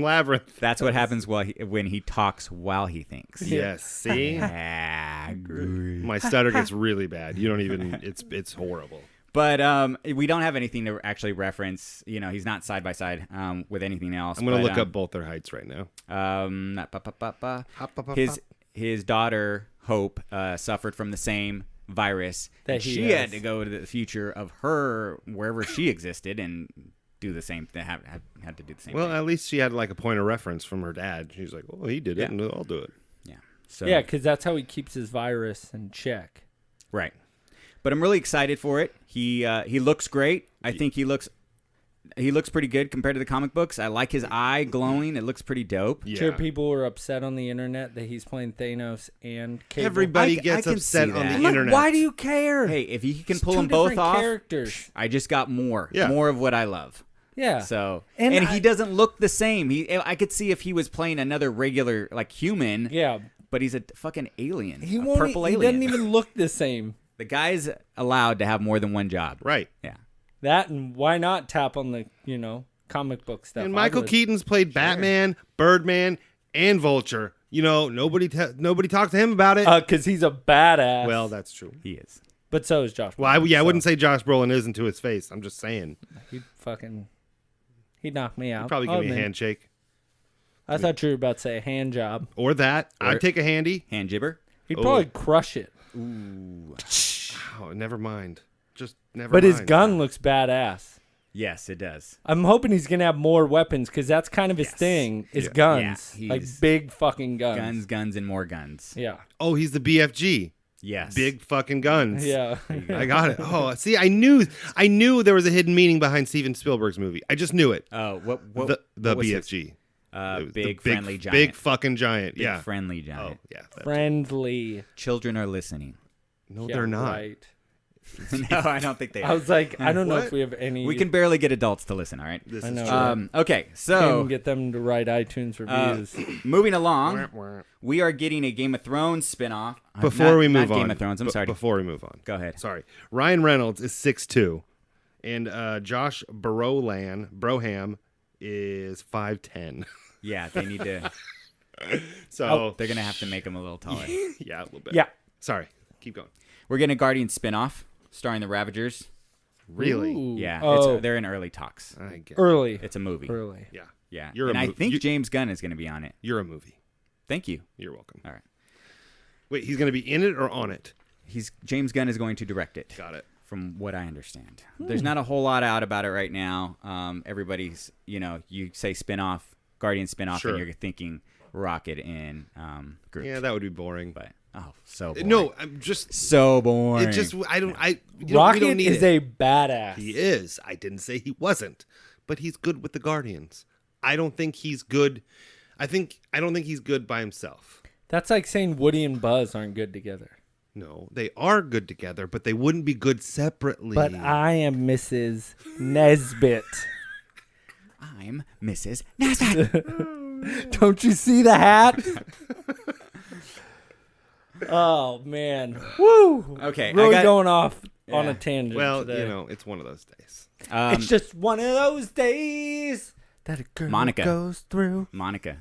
C: Labyrinth.
D: That's what happens when he talks while he thinks.
C: Yes. See,
D: Hagrid.
C: my stutter gets really bad. You don't even. It's horrible.
D: But we don't have anything to actually reference. You know, he's not side by side with anything else.
C: I'm gonna look up both their heights right now.
D: His daughter Hope suffered from the same virus.
B: That
D: she
B: he
D: had
B: has.
D: to go to the future of her wherever she existed and do the same thing. Had to do the same.
C: Well,
D: thing.
C: at least she had like a point of reference from her dad. She's like, "Oh, he did it,
D: Yeah.
C: and I'll do it."
D: Yeah. So
B: Yeah, because that's how he keeps his virus in check.
D: right. But I'm really excited for it. He looks great. I think he looks pretty good compared to the comic books. I like his eye glowing. It looks pretty dope.
C: Yeah.
B: Sure, people were upset on the internet that he's playing Thanos and Cable.
C: Everybody
D: I
C: gets
D: can
C: upset
D: see
C: on
D: that.
C: the internet.
B: Why do you care?
D: Hey, if he can
B: It's
D: pull
B: two
D: them both
B: different
D: off,
B: characters.
D: I just got more
C: Yeah.
D: of what I love.
B: Yeah.
D: So
B: And
D: and
B: I-
D: he doesn't look the same. I could see if he was playing another regular like human.
B: Yeah.
D: But he's a fucking alien.
B: He
D: a
B: won't.
D: purple
B: He
D: alien.
B: doesn't even look the same.
D: The guy's allowed to have more than one job.
C: Right.
D: Yeah.
B: That and why not tap on the comic book stuff?
C: And
B: I
C: Michael
B: would.
C: Keaton's played Batman, Birdman, and Vulture. You know, nobody talked to him about it.
B: Because he's a badass.
C: Well, that's true.
D: He is.
B: but so is Josh.
C: Well, I
B: Brolin,
C: wouldn't say Josh Brolin isn't to his face. I'm just saying.
B: He'd knock me out.
C: He'd probably give me a handshake.
B: I thought you were about to say a hand job.
C: Or that. I'd take a handy.
D: Hand jibber.
B: He'd probably crush it.
C: Oh, never mind. Just never
B: But
C: mind.
B: his gun looks badass.
D: Yes, it does.
B: I'm hoping he's gonna have more weapons because that's kind of his thing. Is guns,
D: Yeah,
B: like
D: he's-
B: big fucking guns.
D: Guns, and more guns.
B: Yeah.
C: Oh, he's the BFG.
D: Yes.
C: Big fucking guns.
B: Yeah.
C: I got it. Oh, see, I knew there was a hidden meaning behind Steven Spielberg's movie. I just knew it.
D: Oh, what
C: The
D: was his?
C: BFG. It was
D: Big
C: the
D: friendly giant.
C: Big fucking giant.
D: Big
C: yeah.
D: friendly
C: Oh,
D: giant.
C: yeah.
B: Friendly.
D: Children are listening.
C: No,
B: Yeah,
C: they're not.
B: Right.
D: No, I don't think they
B: I
D: are.
B: was like, I don't know
C: What?
B: if we have any.
D: We can barely get adults to listen, all right?
C: This
B: I
C: is
B: know.
C: true.
D: Okay,
B: Can't
D: so
B: even get them to write iTunes reviews.
D: moving along, we are getting a Game of Thrones spinoff.
C: Before we move
D: not
C: on.
D: Game of Thrones, I'm sorry.
C: Before we move on.
D: Go ahead.
C: Sorry. Ryan Reynolds is 6'2", and Josh Broham is 5'10".
D: Yeah, they need to.
C: So
D: They're gonna have to make them a little taller.
C: yeah, a little bit.
B: Yeah.
C: Sorry. Keep going.
D: We're getting a Guardian spinoff starring the Ravagers.
C: Really?
B: Ooh.
D: Yeah,
B: Oh,
D: they're in early talks.
C: I get.
B: early.
D: It's a movie.
B: Early.
C: Yeah.
D: Yeah,
C: You're
D: and
C: a
D: I
C: mo-
D: think
C: you-
D: James Gunn is going to be on it.
C: You're a movie.
D: Thank you.
C: You're welcome.
D: All right,
C: Wait, he's going to be in it or on it?
D: James Gunn is going to direct it.
C: Got it.
D: From what I understand, there's not a whole lot out about it right now. Everybody's, you say spinoff, Guardian spinoff,
C: Sure.
D: and you're thinking Rocket and Groot.
C: Yeah, that would be boring.
D: But so boring.
C: No, I'm just.
D: so boring.
C: It just. I don't. We
B: Rocket
C: don't need
B: is
C: it.
B: a badass.
C: He is. I didn't say he wasn't, but he's good with the Guardians. I don't think he's good. I don't think he's good by himself.
B: That's like saying Woody and Buzz aren't good together.
C: No, they are good together, but they wouldn't be good separately.
B: But I am Mrs. Nesbit.
D: I'm Mrs. Nesbit.
B: Don't you see the hat? Oh man. Woo.
D: Okay, I
B: Really
D: got-
B: going off on
D: Yeah.
B: a tangent.
C: well,
B: today.
C: it's one of those days.
B: It's just one of those days that a girl
D: Monica.
B: goes through.
D: Monica.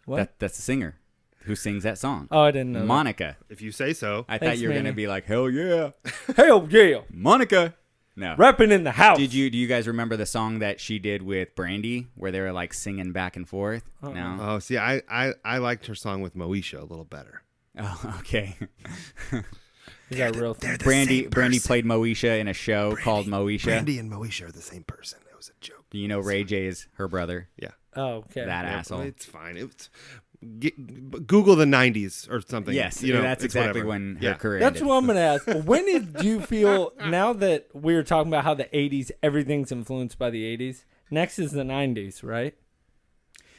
B: What?
D: That's the singer who sings that song.
B: Oh, I didn't know.
D: Monica.
C: If you say so.
D: I
B: Thanks,
D: thought you were gonna
B: Manny.
D: be like, hell yeah,
B: That. Hell yeah.
D: Monica. No.
B: Rapping in the house.
D: Do you guys remember the song that she did with Brandy, where they were like singing back and forth? No.
C: Oh, see, I liked her song with Moesha a little better.
D: Oh, okay.
B: Is that real thing?
D: Brandy played Moesha in a show called Moesha.
C: Brandy and Moesha are the same person. It was a joke.
D: You know Ray J is her brother.
C: Yeah.
B: Oh, okay.
D: That
C: Yeah,
D: asshole.
C: It's fine. Google the 90s or something.
D: Yes,
C: you know,
D: that's
C: it's
D: exactly
C: whatever.
D: when
C: Yeah.
D: her career
B: That's
D: ended.
B: what I'm going to ask. When did you feel, now that we were talking about how the 80s, everything's influenced by the 80s, next is the 90s, right?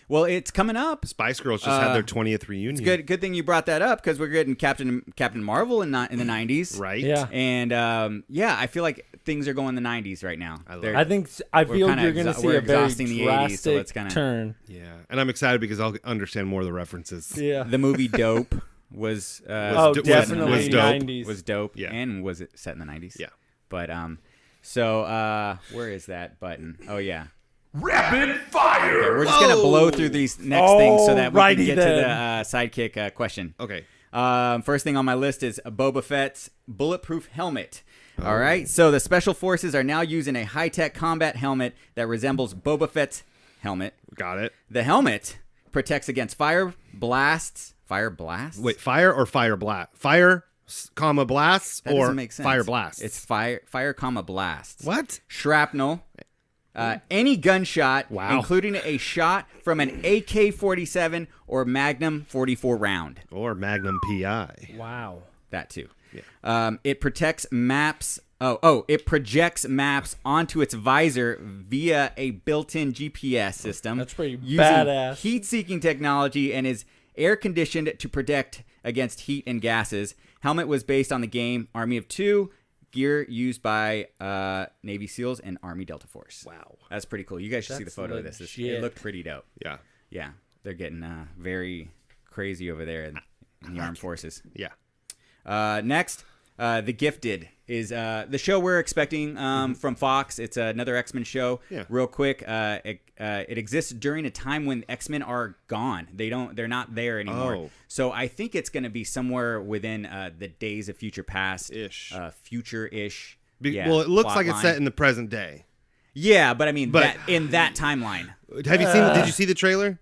D: Well, it's coming up.
C: Spice Girls just had their 20th reunion.
D: It's good thing you brought that up because we're getting Captain Marvel in the 90s.
C: Right?
B: Yeah.
D: And I feel like things are going the 90s right now.
C: love
B: I think, I
D: We're
B: feel
D: kinda
B: you're going to see
D: we're
B: a very
D: exhausting the 80s,
B: drastic
D: so let's kinda-
B: turn.
C: Yeah. And I'm excited because I'll understand more of the references.
B: Yeah.
D: The movie Dope was
B: Oh,
C: was
B: definitely
C: was dope.
B: 90s.
D: was dope.
C: Yeah.
D: And was it set in the 90s?
C: Yeah.
D: But where is that button? Oh yeah.
E: Rapid fire.
D: Okay, we're just gonna blow through these next things so that we can
B: Alrighty
D: get
B: then.
D: to the sidekick question.
C: Okay.
D: First thing on my list is Boba Fett's bulletproof helmet. All right, so the special forces are now using a high-tech combat helmet that resembles Boba Fett's helmet.
C: Got it.
D: The helmet protects against fire blasts. Fire blasts?
C: Wait, fire or fire blast? Fire, comma, blasts
D: That
C: or
D: doesn't make sense.
C: fire blasts?
D: It's fire, comma, blasts.
C: What?
D: Shrapnel. Any gunshot,
C: Wow.
D: including a shot from an AK-47 or Magnum 44 round.
C: Or Magnum PI.
B: Wow.
D: That too. It protects maps. It projects maps onto its visor via a built-in GPS system.
B: That's pretty
D: using
B: badass.
D: heat-seeking technology and is air-conditioned to protect against heat and gases. Helmet was based on the game Army of Two. Gear used by Navy SEALs and Army Delta Force.
C: Wow.
D: That's pretty cool. You guys should see the
B: That's
D: photo of this. It
B: legit.
D: looked pretty dope.
C: Yeah.
D: Yeah, they're getting very crazy over there in the armed forces.
C: Yeah.
D: Next, The Gifted is the show we're expecting from Fox. It's another X-Men show.
C: Yeah.
D: Real quick, it exists during a time when X-Men are gone. They're not there anymore.
C: Oh.
D: So I think it's going to be somewhere within the Days of Future Past,
C: Ish.
D: future-ish.
C: Well, it looks
D: plot
C: like it's
D: line.
C: set in the present day.
D: Yeah, but I mean,
C: But-
D: that, in that timeline.
C: Have you seen? Did you see the trailer?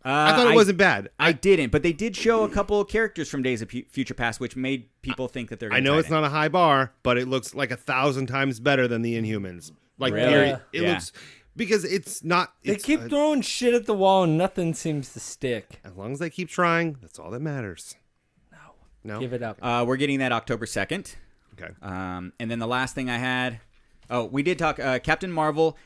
C: I thought it wasn't bad.
D: I didn't, but they did show a couple of characters from Days of Future Past, which made people think that they're.
C: I know it's not a high bar, but it looks like 1,000 times better than the Inhumans. Like,
D: Really?
C: period. It
D: Yeah.
C: looks because it's not.
B: They
C: It's,
B: keep throwing shit at the wall and nothing seems to stick.
C: as long as they keep trying, that's all that matters. No.
B: Give it up.
D: We're getting that October 2nd.
C: Okay.
D: And then the last thing I had, we did talk. Captain Marvel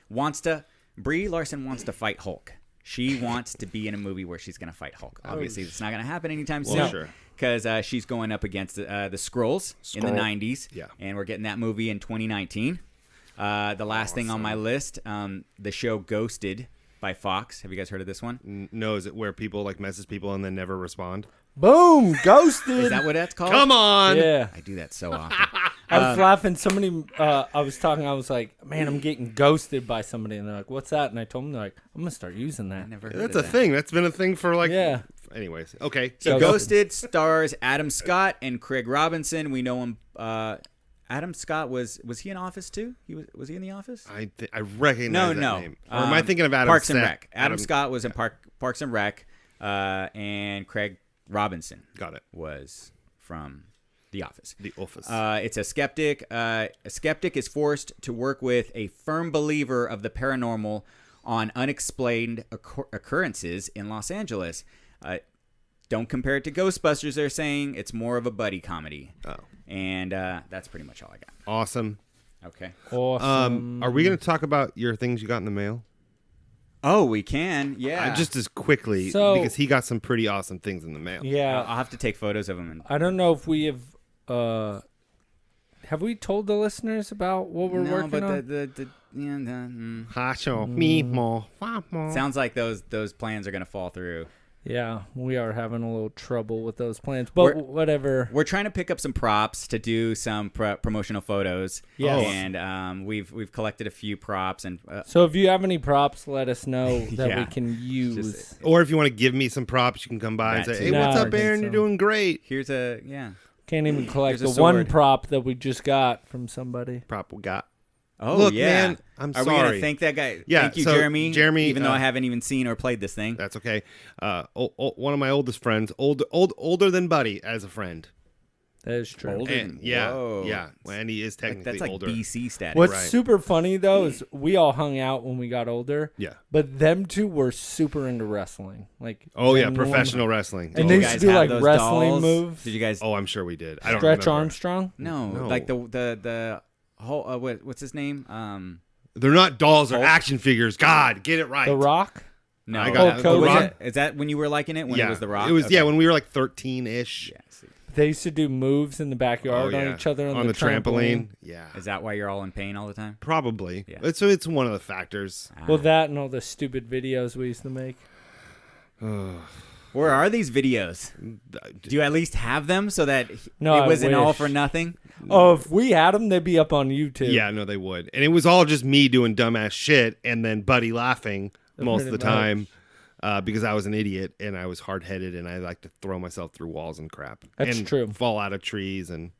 D: Brie Larson wants to fight Hulk. She wants to be in a movie where she's going to fight Hulk. Obviously, it's not going to happen anytime soon.
C: Sure.
D: Because she's going up against the Skrulls in the 90s.
C: Yeah.
D: And we're getting that movie in 2019. The last thing on my list, the show Ghosted by Fox. Have you guys heard of this one?
C: No, is it where people like message people and then never respond?
B: Boom, ghosted.
D: Is that what that's called?
C: Come on.
B: Yeah.
D: I do that so often.
B: I was laughing. Somebody, I was like, man, I'm getting ghosted by somebody. And they're like, what's that? And I told them, they're like, I'm going to start using that.
D: I never heard
C: That's
D: of
C: a
D: that.
C: thing. That's been a thing for like.
B: Yeah.
C: Anyways, okay.
D: So
B: Ghosted.
D: Ghosted stars Adam Scott and Craig Robinson. We know him. Adam Scott was he in Office too? Was he in The Office?
C: I recognize that
D: No.
C: name. Or am I thinking of Adam
D: Parks and
C: Sa-
D: Rec. Adam Scott was in Parks and Rec, and Craig Robinson
C: Got it.
D: was from The Office.
C: The Office.
D: It's a skeptic. A skeptic is forced to work with a firm believer of the paranormal on unexplained occurrences in Los Angeles. Don't compare it to Ghostbusters, they're saying. It's more of a buddy comedy.
C: Oh.
D: And that's pretty much all I got.
C: Awesome.
D: Okay.
B: Awesome.
C: Are we going to talk about your things you got in the mail?
D: Oh, we can. Yeah.
C: Just as quickly,
B: So-
C: because he got some pretty awesome things in the mail.
B: Yeah.
D: I'll have to take photos of them.
B: I don't know if we have we told the listeners about what we're
D: No,
B: working
D: but
B: on?
C: Hacho, me, mo, fa, mo.
D: sounds like those plans are going to fall through.
B: Yeah, we are having a little trouble with those plans, but whatever.
D: We're trying to pick up some props to do some promotional photos.
B: Yes.
D: And we've collected a few props and
B: So if you have any props, let us know that
D: Yeah.
B: we can use.
C: Or if you want to give me some props, you can come by and
D: That
C: say,
D: too.
C: hey, what's
B: No, I
C: up,
B: think
C: Aaron?
B: so.
C: You're doing great.
D: here's a
B: Can't even collect
D: Here's a
B: the one
D: sword.
B: prop that we just got from somebody.
C: Prop we got.
D: Oh,
C: Look,
D: yeah.
C: man, I'm
D: Are
C: sorry.
D: we gonna thank that guy?
C: Yeah,
D: Thank you,
C: so
D: Jeremy.
C: Jeremy,
D: even though I haven't even seen or played this thing.
C: That's okay. One of my oldest friends, older than Buddy as a friend.
B: That is true.
D: Older
C: And,
D: than-
C: yeah,
D: whoa.
C: yeah. And he is technically
D: That's like
C: older.
D: BC status.
B: What's
C: Right.
B: super funny though is we all hung out when we got older.
C: Yeah.
B: But them two were super into wrestling. Like
C: Oh, yeah,
B: genuine-
C: professional wrestling.
B: And
D: Did
B: they
D: you
B: used to
D: guys
B: do
D: have
B: like
D: those
B: wrestling
D: dolls?
B: moves.
D: Did you guys?
C: Oh, I'm sure we did. I don't
B: Stretch
C: remember.
B: Armstrong.
D: No,
C: No.
D: like the whole what's his name?
C: They're not dolls. They're
D: Hulk?
C: action figures. God, get it right.
B: The Rock.
D: No,
C: I got
B: it. Hulk
D: Was
B: Hogan.
D: it- Is that when you were liking it? When
C: yeah.
D: it was the Rock?
C: It was,
D: Okay.
C: yeah, when we were like 13-ish.
D: Yeah, see.
B: They used to do moves in the backyard on each other on
C: the trampoline. Yeah.
D: Is that why you're all in pain all the time?
C: Probably.
D: Yeah.
C: It's one of the factors.
B: Well, that and all the stupid videos we used to make.
D: Where are these videos? Do you at least have them so that
B: No,
D: it
B: I
D: wasn't all
B: wish.
D: for nothing?
B: Oh, if we had them, they'd be up on YouTube.
C: Yeah, no, they would. And it was all just me doing dumbass shit and then Buddy laughing most of the
B: Pretty
C: time because I was an idiot and I was hard-headed and I like to throw myself through walls and crap.
B: That's
C: and
B: true.
C: Fall out of trees and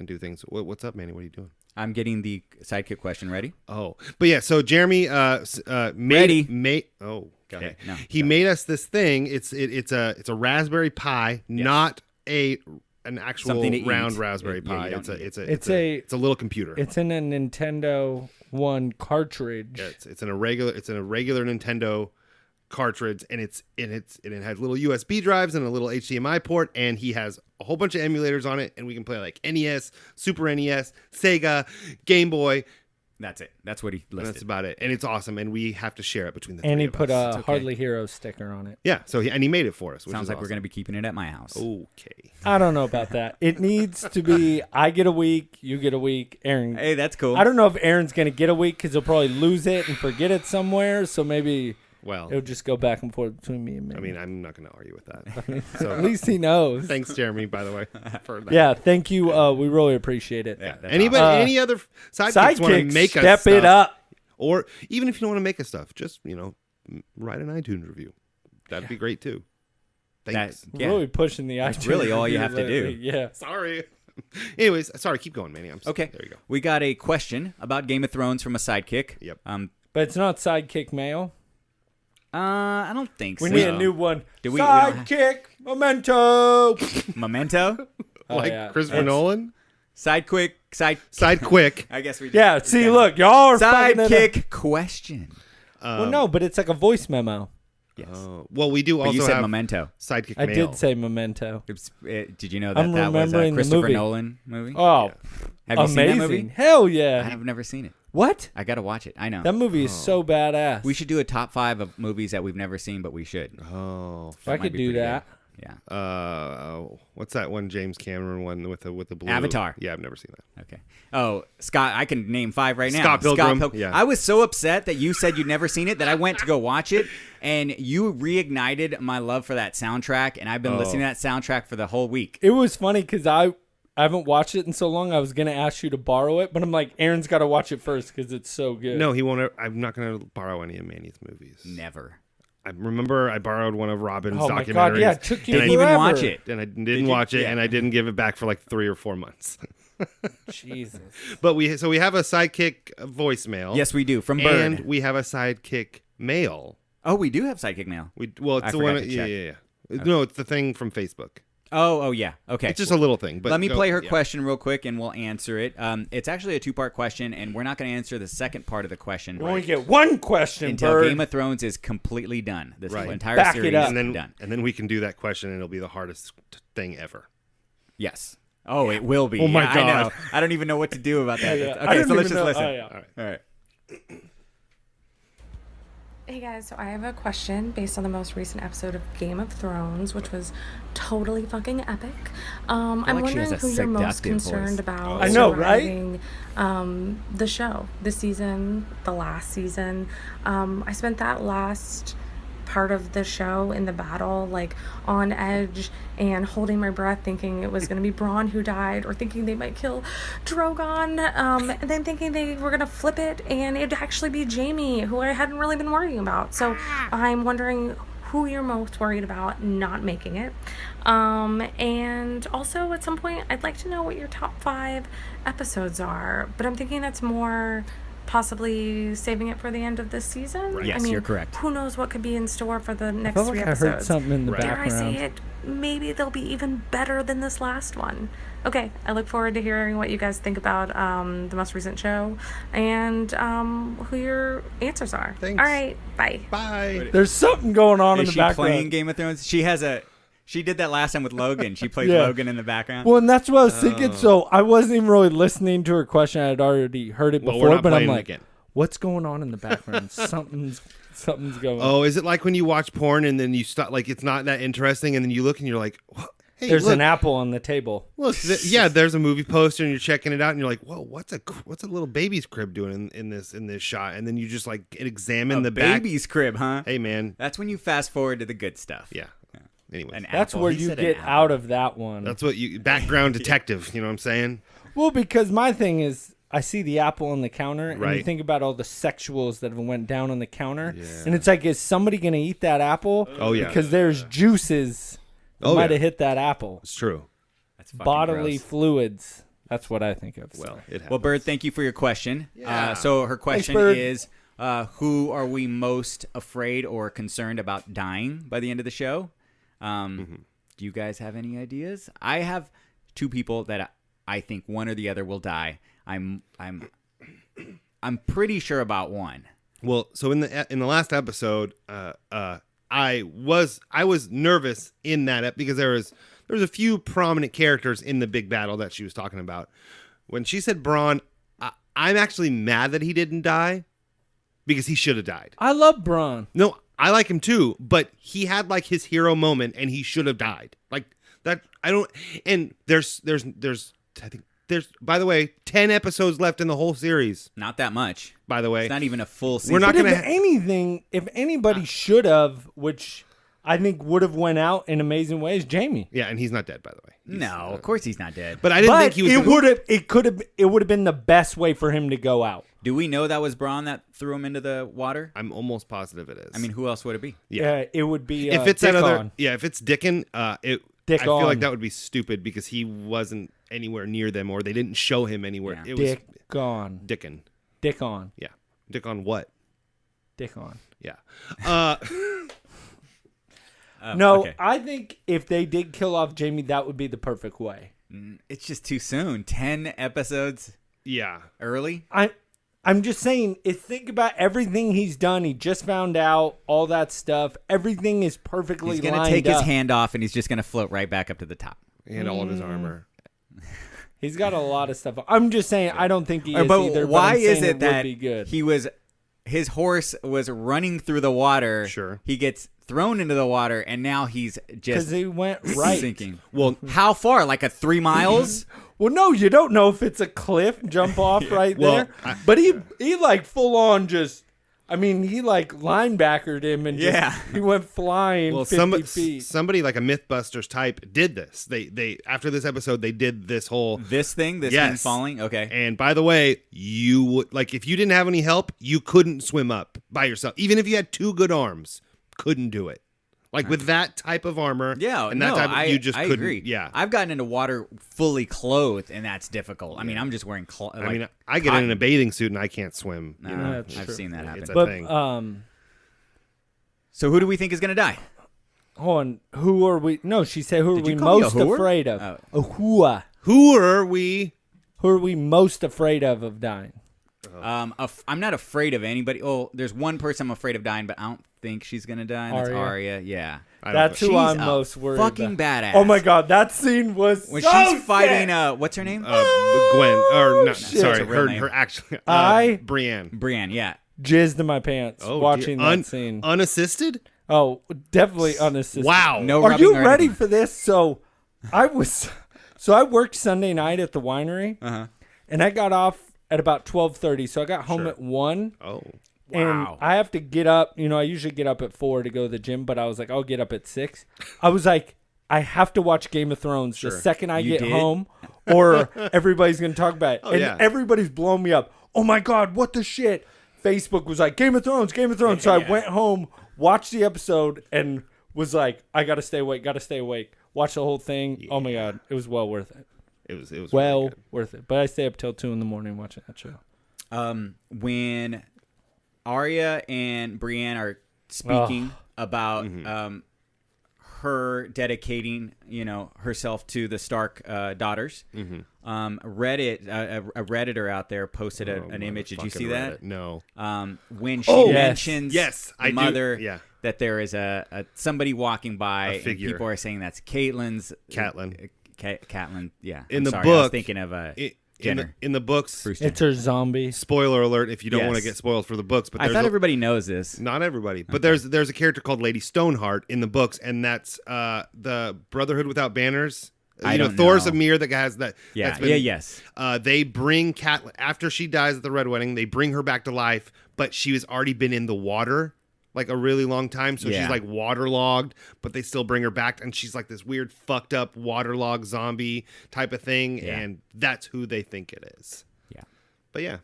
C: do things. What's up, Manny? What are you doing?
D: I'm getting the sidekick question ready.
C: Oh, but yeah. So Jeremy
D: Ready.
C: made. Oh,
D: Go
C: okay.
D: ahead. No,
C: He
D: go.
C: made us this thing. It's a raspberry pie, not an actual
D: Something to
C: round
D: eat.
C: raspberry
D: Yeah,
C: pie.
D: you don't need
C: It's a little computer.
B: It's in a Nintendo One cartridge.
C: Yeah, it's in a regular Nintendo cartridge, and it has little USB drives and a little HDMI port, and he has a whole bunch of emulators on it, and we can play like NES, Super NES, Sega, Game Boy.
D: That's it. That's what he
C: And
D: listed.
C: that's about it, and it's awesome, and we have to share it between the
B: And
C: three
B: he
C: of
B: put
C: us.
B: a
D: okay.
B: Hardly Heroes sticker on it.
C: Yeah, so he made it for us. Which
D: Sounds
C: is
D: like we're
C: awesome.
D: going to be keeping it at my house.
C: Okay.
B: I don't know about that. It needs to be I get a week, you get a week, Aaron.
D: Hey, that's cool.
B: I don't know if Aaron's going to get a week because he'll probably lose it and forget it somewhere. So maybe
C: Well,
B: it'll just go back and forth between me and me.
C: I mean, I'm not going to argue with that.
B: at
C: So
B: least he knows.
C: thanks, Jeremy, by the way, for that.
B: Yeah, thank you. We really appreciate it.
D: Yeah, that's
C: Anybody,
B: awesome.
C: any other sidekicks want to
B: Sidekicks,
C: make us
B: step
C: stuff,
B: it up.
C: or even if you don't want to make us stuff, just write an iTunes review. That'd be great too. Thanks.
D: Yeah.
B: Really pushing the
D: That's
B: iTunes
D: really all you
B: review
D: have to do.
B: lately. Yeah.
C: Sorry. Anyways, sorry. Keep going, Manny.
D: Okay.
C: There you go.
D: We got a question about Game of Thrones from a sidekick.
C: Yep.
B: But it's not Sidekick Mail.
D: I don't think
B: We
D: so.
B: need a new one.
D: Do we don't have-
B: Sidekick Memento.
D: Memento?
B: Oh,
C: Like
B: yeah.
C: Christopher
B: It's-
C: Nolan.
D: Side quick.
C: Side quick.
D: I guess we did.
B: Yeah, see, look, y'all are fucking it up.
D: Sidekick question.
B: Well, no, but it's like a voice memo.
D: Yes.
C: Oh, well, we do
D: But
C: also
D: you said
C: have
D: Memento.
C: Sidekick
B: I
C: Mail.
B: did say Memento.
D: Did you know that
B: I'm
D: that was a
B: remembering the
D: Christopher
B: movie.
D: Nolan movie?
B: Oh,
D: Have you
B: amazing!
D: seen that movie?
B: Hell yeah!
D: I've never seen it.
B: What?
D: I got to watch it. I know.
B: That movie is so badass.
D: We should do a top 5 of movies that we've never seen, but we should.
C: Oh,
B: I
D: might
B: could
D: be
B: do
D: pretty
B: that.
D: Yeah.
C: what's that one James Cameron one with the blue
D: Avatar.
C: Yeah, I've never seen that.
D: Okay. Oh, Scott, I can name 5 right now.
C: Scott Pilgrim, yeah.
D: I was so upset that you said you'd never seen it that I went to go watch it, and you reignited my love for that soundtrack, and I've been listening to that soundtrack for the whole week.
B: It was funny because I haven't watched it in so long. I was gonna ask you to borrow it, but I'm like, Aaron's got to watch it first because it's so good.
C: No, he won't. I'm not going to borrow any of Manny's movies.
D: Never.
C: I remember I borrowed one of Robin's
B: Oh my
C: documentaries.
B: God, yeah, it took you
C: and I
D: Didn't even
B: forever.
D: watch it.
C: and I didn't watch it, and I didn't give it back for like 3 or 4 months.
B: Jesus.
C: But we have a Sidekick voicemail.
D: Yes, we do. From Bird.
C: And we have a Sidekick mail.
D: Oh, we do have Sidekick Mail.
C: It's
D: I
C: the
D: forgot
C: one.
D: to
C: Yeah,
D: check.
C: yeah. No, it's the thing from Facebook.
D: Oh, yeah. Okay.
C: It's just a little thing. But
D: Let me
C: go-
D: play her
C: yeah.
D: question real quick, and we'll answer it. It's actually a 2-part question, and we're not going to answer the second part of the question
B: You only get one question,
D: until
B: Bird.
D: Game of Thrones is completely done. This
C: Right.
D: entire
B: Back it
D: series
B: up.
D: is
C: And
D: done.
C: then we can do that question, and it'll be the hardest thing ever.
D: Yes. Oh, it will be.
C: Oh my
D: Yeah, I
C: God.
D: know. I don't even know what to do about that.
B: Yeah.
D: Okay,
B: I don't
D: so let's
B: even
D: just
B: know-
D: listen.
B: oh, yeah.
C: All right.
D: All right.
G: Hey guys, so I have a question based on the most recent episode of Game of Thrones, which was totally fucking epic. I'm
D: like she has
G: wondering
D: a
G: who you're most
D: seductive voice.
G: concerned about
B: I know, right?
G: surviving, the show, this season, the last season. I spent that last part of the show in the battle like on edge and holding my breath thinking it was going to be Bronn who died, or thinking they might kill Drogon, and then thinking they were going to flip it and it'd actually be Jaime, who I hadn't really been worrying about. So I'm wondering who you're most worried about not making it, and also at some point I'd like to know what your top 5 episodes are, but I'm thinking that's more possibly saving it for the end of this season.
D: Yes,
G: I mean,
D: you're correct.
G: Who knows what could be in store for the
B: I
G: next
B: felt
G: 3
B: like I
G: episodes.
B: heard something in the
C: Right.
G: Dare I say
B: background.
G: it? Maybe they'll be even better than this last one. Okay, I look forward to hearing what you guys think about the most recent show and who your answers are.
C: Thanks.
G: All right, bye.
C: Bye.
B: There's something going on in
D: Is
B: the
D: she
B: background.
D: playing Game of Thrones? She did that last time with Logan. She played
B: Yeah.
D: Logan in the background.
B: Well, and that's what I was thinking. So I wasn't even really listening to her question. I had already heard it
C: Well,
B: before,
C: we're not
B: but I'm
C: playing it
B: like,
C: again.
B: what's going on in the background? something's going on.
C: Oh, is it like when you watch porn and then you stop? Like it's not that interesting, and then you look and you're like, "Wha- "Hey,
B: There's
C: look,
B: an apple on the table.
C: look, yeah." There's a movie poster, and you're checking it out, and you're like, "Whoa, what's a little baby's crib doing in this shot?" And then you just like examine the back.
D: baby's crib, huh?
C: Hey, man.
D: That's when you fast forward to the good stuff.
C: Yeah. Anyway,
D: An
B: That's
D: apple.
B: where
D: He
B: you
D: said an
B: get
D: apple.
B: out of that one.
C: that's what you background detective. You know what I'm saying?
B: Well, because my thing is, I see the apple on the counter, and you
C: Right.
B: think about all the sexuals that went down on the counter,
C: Yeah.
B: and it's like, is somebody going to eat that apple?
C: Oh, yeah.
B: Because there's juices that
C: Oh,
B: might
C: yeah.
B: have hit that apple.
C: It's true.
D: That's fucking
B: Bodily
D: gross.
B: fluids. That's what I think of.
C: Well, it happens.
D: Well, Bird, thank you for your question.
C: Yeah.
D: So her question
B: Bird.
D: is, who are we most afraid or concerned about dying by the end of the show? Do you guys have any ideas? I have 2 people that I think one or the other will die. I'm pretty sure about one.
C: Well, so in the last episode, I was nervous in that because there was a few prominent characters in the big battle that she was talking about. When she said Bronn, I'm actually mad that he didn't die because he should have died.
B: I love Bronn.
C: No, I like him too, but he had like his hero moment and he should have died. Like that, I don't. And there's I think there's, by the way, 10 episodes left in the whole series.
D: Not that much.
C: By the way,
D: It's not even a full season.
C: We're not
B: But
C: gonna
B: if anybody should have, which I think would have went out in amazing ways, Jamie.
C: Yeah, and he's not dead, by the way. He's,
D: No, of course he's not dead.
C: But I didn't
B: But
C: think he was.
B: it
C: gonna-
B: would have been the best way for him to go out.
D: Do we know that was Bronn that threw him into the water?
C: I'm almost positive it is.
D: I mean, who else would it be?
C: Yeah.
B: It would be
C: if it's that other,
B: Dickon.
C: yeah, if it's Dickon, I
B: Dick
C: feel like
B: on.
C: that would be stupid because he wasn't anywhere near them, or they didn't show him anywhere.
D: Yeah.
C: It was
B: Dick on.
C: Dickon.
B: Dick on.
C: Yeah, Dick on what?
B: Dick on.
C: Yeah.
B: No,
D: okay.
B: I think if they did kill off Jamie, that would be the perfect way.
D: It's just too soon. 10 episodes
C: Yeah.
D: early.
B: I'm just saying, think about everything he's done. He just found out all that stuff. Everything is perfectly
D: He's
B: lined
D: gonna take his
B: up.
D: hand off and he's just gonna float right back up to the top.
C: And all of his armor.
B: He's got a lot of stuff. I'm just saying, I don't think he is
D: But
B: either.
D: why
B: but I'm
D: is
B: saying
D: it
B: would
D: that
B: be good.
D: his horse was running through the water?
C: Sure.
D: He gets thrown into the water, and now he's
B: Because
D: just
B: he went right.
D: sinking.
C: Well,
D: How far? Like 3 miles?
B: Well, no, you don't know if it's a cliff, jump off right
C: Well,
B: there. But he like full on just. I mean, he like linebackered him and
D: Yeah.
B: he went flying
C: well,
B: 50 feet.
C: somebody like a MythBusters type did this. They after this episode, they did this whole.
D: This thing
C: Yes.
D: falling? Okay.
C: And by the way, you would like if you didn't have any help, you couldn't swim up by yourself. Even if you had 2 good arms, couldn't do it. Like with that type of armor,
D: Yeah,
C: and that
D: no,
C: type of, you just
D: I
C: couldn't.
D: agree.
C: Yeah,
D: I've gotten into water fully clothed, and that's difficult. I mean, I'm just wearing
C: I mean, I get in a bathing suit and I can't swim. You know,
B: That's
D: I've
B: true.
D: seen that happen.
C: It's a
B: But
C: thing.
D: So who do we think is gonna die?
B: Hold on, who are we? No, she said who are
D: Did
B: we
D: you call me a
B: most
D: whore?
B: afraid of?
D: Oh.
B: A whoa.
C: Who are we?
B: Who are we most afraid of dying?
D: I'm not afraid of anybody. Oh, there's one person I'm afraid of dying, but I don't think she's gonna die. And that's
B: Arya.
D: Arya. Yeah.
B: That's who
D: She's
B: I'm
D: a
B: most worried
D: fucking
B: about.
D: badass.
B: Oh my god, that scene was
D: When
B: so
D: she's fighting,
B: sick.
D: what's her name?
C: Gwen or no,
B: shit.
C: sorry,
D: That's a real
C: her
D: name.
C: her actually Brienne.
D: Brienne. Yeah.
B: Jizzed in my pants
C: Oh,
B: watching
C: dear.
B: that scene.
C: Unassisted.
B: Oh, definitely unassisted.
C: Wow.
D: No
B: Are
D: rubbing
B: you
D: or
B: ready
D: anything.
B: for this? So I worked Sunday night at the winery, and I got off at about 12:30. So I got home at 1.
C: Oh.
B: And
D: Wow.
B: I have to get up. You know, I usually get up at 4 to go to the gym, but I was like, I'll get up at 6. I was like, I have to watch Game of Thrones the second I
D: You
B: get
D: did?
B: home, or everybody's going to talk about it. And
C: yeah.
B: everybody's blowing me up. Oh my God, what the shit? Facebook was like, Game of Thrones, Game of Thrones. So I went home, watched the episode, and was like, I got to stay awake, Watch the whole thing. Oh my God, it was well worth it.
C: It was really
B: Well
C: good.
B: worth it. But I stay up till 2 in the morning watching that show.
D: When Arya and Brienne are speaking about her dedicating, herself to the Stark daughters, Reddit, a Redditor out there posted an image. Did you see that?
C: Reddit. No.
D: When she
B: yes.
D: mentions
C: Yes,
D: the
C: I do.
D: mother,
C: Yeah.
D: that there is a somebody walking by,
C: A
D: and
C: figure.
D: people are saying that's Caitlyn's.
C: Catelyn.
D: Catelyn, yeah.
C: In
D: I'm
C: the
D: sorry, I was
C: book,
D: thinking of
C: In the books,
D: Bruce
B: It's her zombie.
C: spoiler alert if you don't want to
D: Yes.
C: get spoiled for the books, but
D: I
C: there's
D: thought
C: a-
D: everybody knows this.
C: not everybody, but there's a character called Lady Stoneheart in the books, and that's the Brotherhood Without Banners.
D: I don't
C: Thor's
D: know.
C: Amir that has that.
D: Yeah,
C: that's been,
D: yes.
C: They bring Catelyn after she dies at the Red Wedding. They bring her back to life, but she has already been in the water like a really long time, so
D: Yeah.
C: she's like waterlogged. But they still bring her back, and she's like this weird, fucked up waterlogged zombie type of thing,
D: Yeah.
C: and that's who they think it is.
D: Yeah.
C: But yeah.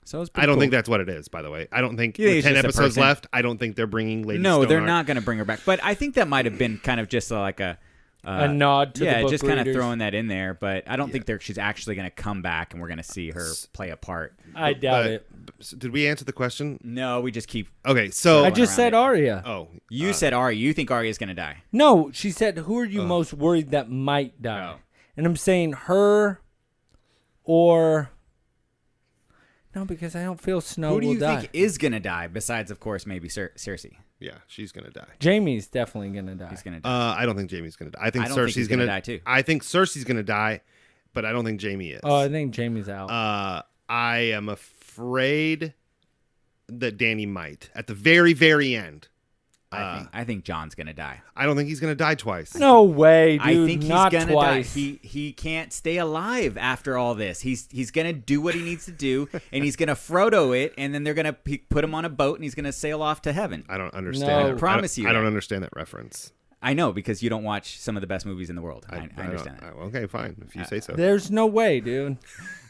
D: So it's
C: I don't think that's what it is, by the way. I don't think
D: You think
C: with
D: it's
C: 10
D: just a
C: episodes
D: person?
C: left, I don't think they're bringing Lady
D: No, they're
C: Stoneheart.
D: not going to bring her back. But I think that might have been kind of just like a
B: nod to the book
D: just kind of
B: readers.
D: throwing that in there. But I don't think she's actually going to come back and we're going to see her play a part.
B: I doubt it.
C: So did we answer the question?
D: No, we just keep.
C: Okay, so
B: I just said Arya.
C: oh,
D: You said Arya. You think Arya's going to die?
B: No, she said, who are you most worried that might die?
D: Oh.
B: And I'm saying her or... No, because I don't feel Snow
D: Who do
B: will
D: you
B: die.
D: think is going to die? Besides, of course, maybe Cersei.
C: yeah, she's gonna die.
B: Jamie's definitely going to die.
D: He's going to die.
C: I don't think Jamie's gonna die. I think
D: I don't think
C: Cersei's
D: he's gonna die, too.
C: I think Cersei's gonna die, but I don't think Jamie is.
B: Oh, I think Jamie's out.
C: I am afraid that Dany might at the very, very end.
D: I think John's going to die.
C: I don't think he's gonna die twice.
B: no way, dude.
D: I think he's
B: not
D: gonna
B: twice.
D: die. He can't stay alive after all this. He's gonna do what he needs to do, and he's gonna Frodo it, and then they're gonna put him on a boat, and he's gonna sail off to heaven.
C: I don't understand.
B: No.
C: that.
D: I promise you
C: I don't
D: that.
C: understand that reference.
D: I know because you don't watch some of the best movies in the world. I understand that.
C: Okay, fine. If you say so.
B: There's no way, dude.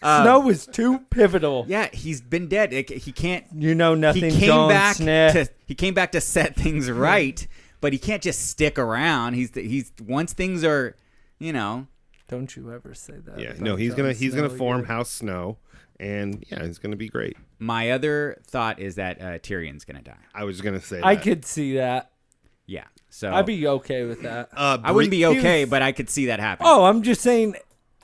B: Snow is too pivotal.
D: Yeah, he's been dead. He can't.
B: You know nothing,
D: He came
B: Jon
D: back
B: Snow.
D: he came back to set things right, but he can't just stick around. He's once things are,
B: Don't you ever say that.
C: Yeah,
B: about
C: no, he's
B: Jon
C: gonna
B: Snow
C: form
B: again.
C: House Snow, and yeah, he's gonna be great.
D: My other thought is that Tyrion's gonna die.
C: I was gonna say
B: I
C: that.
B: could see that.
D: Yeah, so
B: I'd be okay with that.
D: I wouldn't be
B: He
D: okay,
B: was-
D: but I could see that happen.
B: Oh, I'm just saying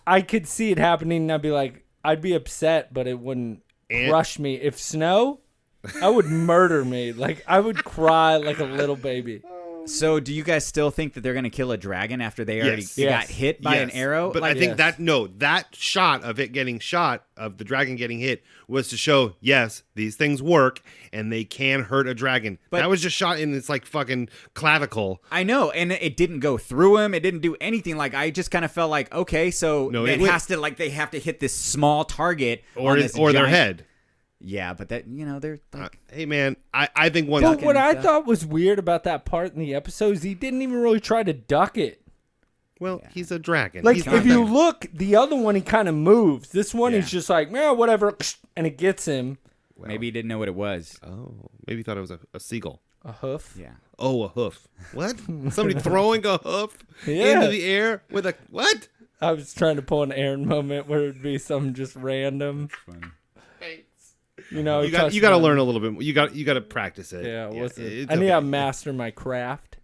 B: I could see it happening and I'd be like, I'd be upset, but it wouldn't crush me. If Snow, I would murder me. Like, I would cry like a little baby.
D: So, do you guys still think that they're going to kill a dragon after they already
C: Yes.
B: Yes.
D: got hit by an
C: Yes.
D: arrow?
C: But I think
B: Yes.
C: that shot of it getting shot, of the dragon getting hit, was to show, yes, these things work and they can hurt a dragon.
D: But-
C: that was just shot in its like fucking clavicle.
D: I know, and it didn't go through him. It didn't do anything. Like, I just kind of felt like, okay, so
C: No,
D: it
C: it
D: has to, like, they have to hit this small target
C: Or
D: on
C: his,
D: this
C: or their
D: giant-
C: head.
D: Yeah, but that, they're like,
C: Hey man, I think one.
B: But what I
D: stuff.
B: thought was weird about that part in the episode is he didn't even really try to duck it.
C: Well, he's a dragon.
B: Like,
C: He's
B: if
C: not
B: you
C: that-
B: look, the other one, he kind of moves. This one,
D: Yeah.
B: he's just like, whatever, and it gets him.
D: maybe he didn't know what it was.
C: Oh, maybe he thought it was a seagull.
B: A hoof.
D: Yeah.
C: Oh, a hoof. What? Somebody throwing a hoof
B: Yeah.
C: into the air with a what?
B: I was trying to pull an Aaron moment where it'd be something just random. You know,
C: You got to learn a little bit. You got to practice it.
B: Yeah,
C: it's
B: I need to
C: okay.
B: master my craft.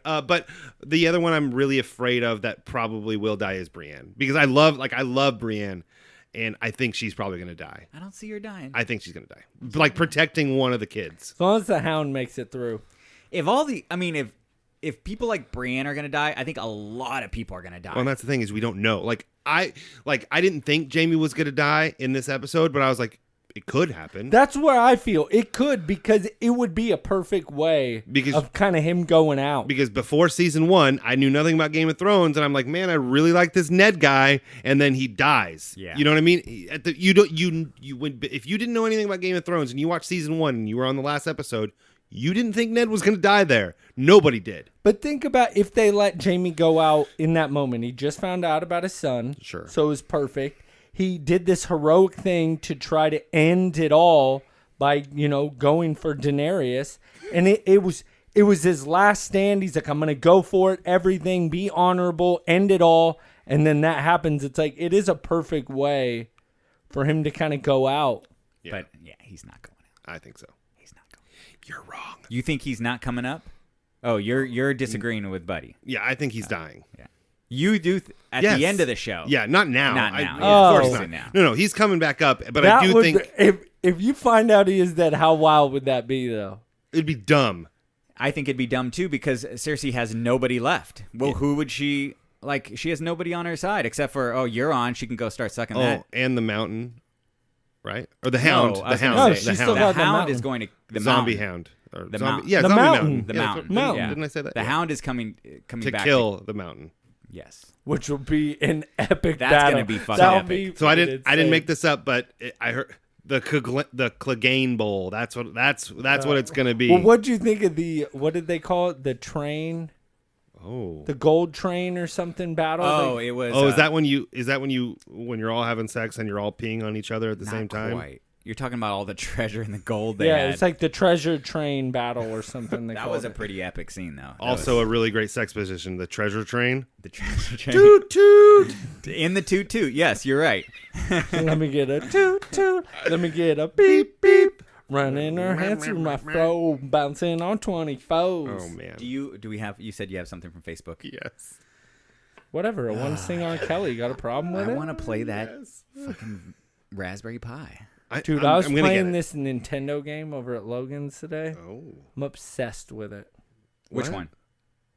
C: But the other one I'm really afraid of that probably will die is Brienne, because I love Brienne, and I think she's probably gonna die.
D: I don't see her dying.
C: I think she's gonna die, like protecting one of the kids.
B: As long as the Hound makes it through.
D: If people like Brienne are gonna die, I think a lot of people are gonna die.
C: Well, and that's the thing is we don't know. I didn't think Jamie was gonna die in this episode, but I was like, it could happen.
B: That's where I feel it could, because it would be a perfect way of kind of him going out.
C: Because before season 1, I knew nothing about Game of Thrones, and I'm like, man, I really like this Ned guy, and then he dies.
D: Yeah.
C: You know what I mean? If you didn't know anything about Game of Thrones and you watched season 1 and you were on the last episode, you didn't think Ned was going to die there. Nobody did.
B: But think about if they let Jamie go out in that moment. He just found out about his son.
C: Sure.
B: So it was perfect. He did this heroic thing to try to end it all by, going for Daenerys. And it was his last stand. He's like, I'm going to go for it, everything, be honorable, end it all. And then that happens. It's like, it is a perfect way for him to kind of go out.
C: Yeah.
D: But yeah, he's not going out.
C: I think so.
D: He's not going.
C: You're wrong.
D: You think he's not coming up? Oh, you're disagreeing with Buddy.
C: Yeah, I think he's dying.
D: Yeah. You do at
C: Yes.
D: the end of the show.
C: Yeah, not now.
D: Not now.
B: Oh.
C: Of course not.
D: Now.
C: No, he's coming back up. But
B: That
C: I do
B: would
C: think
B: if you find out he is dead, how wild would that be, though?
C: it'd be dumb.
D: I think it'd be dumb too because Cersei has nobody left. Well, who would she like? She has nobody on her side except for Euron. She can go start sucking that.
C: And the mountain, right? Or the hound.
D: No, I
C: The
D: was gonna
C: hound.
B: say-
C: the
B: she's still
C: hound.
D: The
B: got the
D: Hound
B: mountain.
D: is going to the
C: Zombie
D: mountain.
C: hound. Or
D: The
C: zombie,
D: mountain.
C: Yeah,
B: The
C: zombie
B: mountain.
C: mountain.
D: The
C: Yeah,
D: mountain.
B: Mountain.
D: Yeah.
C: Didn't I say that?
D: The
C: Yeah.
D: Hound is coming
C: To
D: back
C: kill the mountain.
D: Yes.
B: Which will be an epic
D: That's
B: battle.
D: gonna be fucking
B: That'll
D: epic.
B: be
C: So I
B: fucking
C: didn't
B: insane.
C: make this up, but I heard the Clegane Bowl. That's what it's gonna be.
B: Well, what do you think of what did they call it? The train,
C: Oh.
B: the gold train or something battle?
D: Oh,
B: Like,
D: it was.
C: Oh, is that when you're all having sex and you're all peeing on each other at the
D: not
C: same time?
D: Quite. You're talking about all the treasure and the gold they
B: yeah,
D: had.
B: it's like the treasure train battle or something. They
D: that
B: called
D: was a
B: it.
D: pretty epic scene, though. That
C: Also,
D: was
C: a really great sex position, the treasure train.
D: the treasure train.
C: Toot toot.
D: In the toot. Yes, you're right.
B: Let me get a toot toot. Let me get a beep beep. Running her hands through my fro, bouncing on 24s.
C: Oh man.
D: Do we have? You said you have something from Facebook.
C: Yes.
B: Whatever. I want to sing on Kelly. You got a problem with
D: I
B: it?
D: want to play that fucking Raspberry Pi.
B: Dude,
C: I'm
B: I was
C: gonna get
B: playing
C: it.
B: this Nintendo game over at Logan's today.
C: Oh.
B: I'm obsessed with it.
D: Which
C: What?
D: one?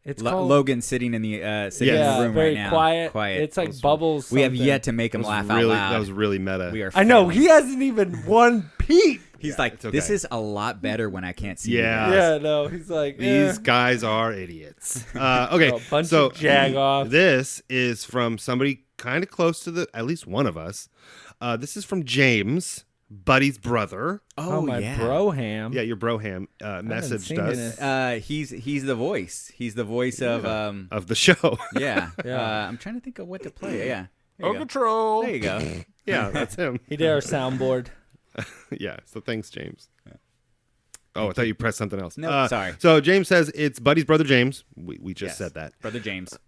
B: It's called
D: Logan sitting in the
C: Yes.
D: in
B: yeah,
D: the room
B: very
D: right now.
B: quiet.
D: Quiet.
B: It's like Bubbles.
D: We have
B: something.
D: yet to make him laugh out loud.
C: That was really meta.
D: We are.
B: I know
D: failing.
B: he hasn't even won peep.
D: He's like,
C: it's okay.
D: this is a lot better when I can't see. you
C: Yeah.
D: guys."
B: Yeah, no, he's like
C: These guys are idiots. Okay,
B: A bunch
C: so
B: of jag-offs.
C: this is from somebody kind of close to at least one of us. This is from James, Buddy's brother.
B: Oh, my
D: yeah.
B: broham.
C: Yeah, your broham messaged
B: seen
C: us
B: it.
D: He's the voice. He's the voice of
C: of the show.
D: yeah.
B: Yeah.
D: I'm trying to think of what to play. Yeah. There you go.
B: control.
D: There you go.
C: Yeah, that's him.
B: He did our soundboard.
C: Yeah, so thanks, James. Oh, I thought you pressed something else.
D: No, sorry.
C: So James says it's Buddy's brother James. We just
D: Yes.
C: said that.
D: Brother James.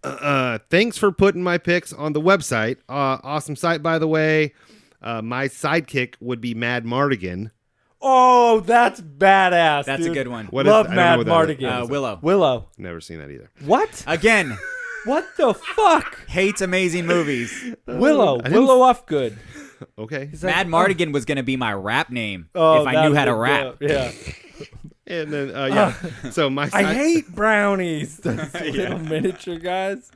C: Thanks for putting my picks on the website. Awesome site, by the way. My sidekick would be Mad Mardigan.
B: Oh, that's badass.
D: That's a
B: dude.
D: good one.
C: What
B: Love
C: I don't
B: Mad
C: know what that is.
B: Mardigan.
D: Willow.
B: Willow.
C: Never seen that either.
B: What?
D: Again,
B: What the fuck?
D: hates amazing movies.
B: Willow.
C: I didn't-
B: Willow Ufgood.
C: Okay.
B: He's like,
D: Mad Mardigan was gonna be my rap name
B: oh,
D: if I knew how to
B: that'd
D: rap.
B: be dope. Yeah.
C: And then yeah. So my side,
B: I hate brownies. Those little miniature guys.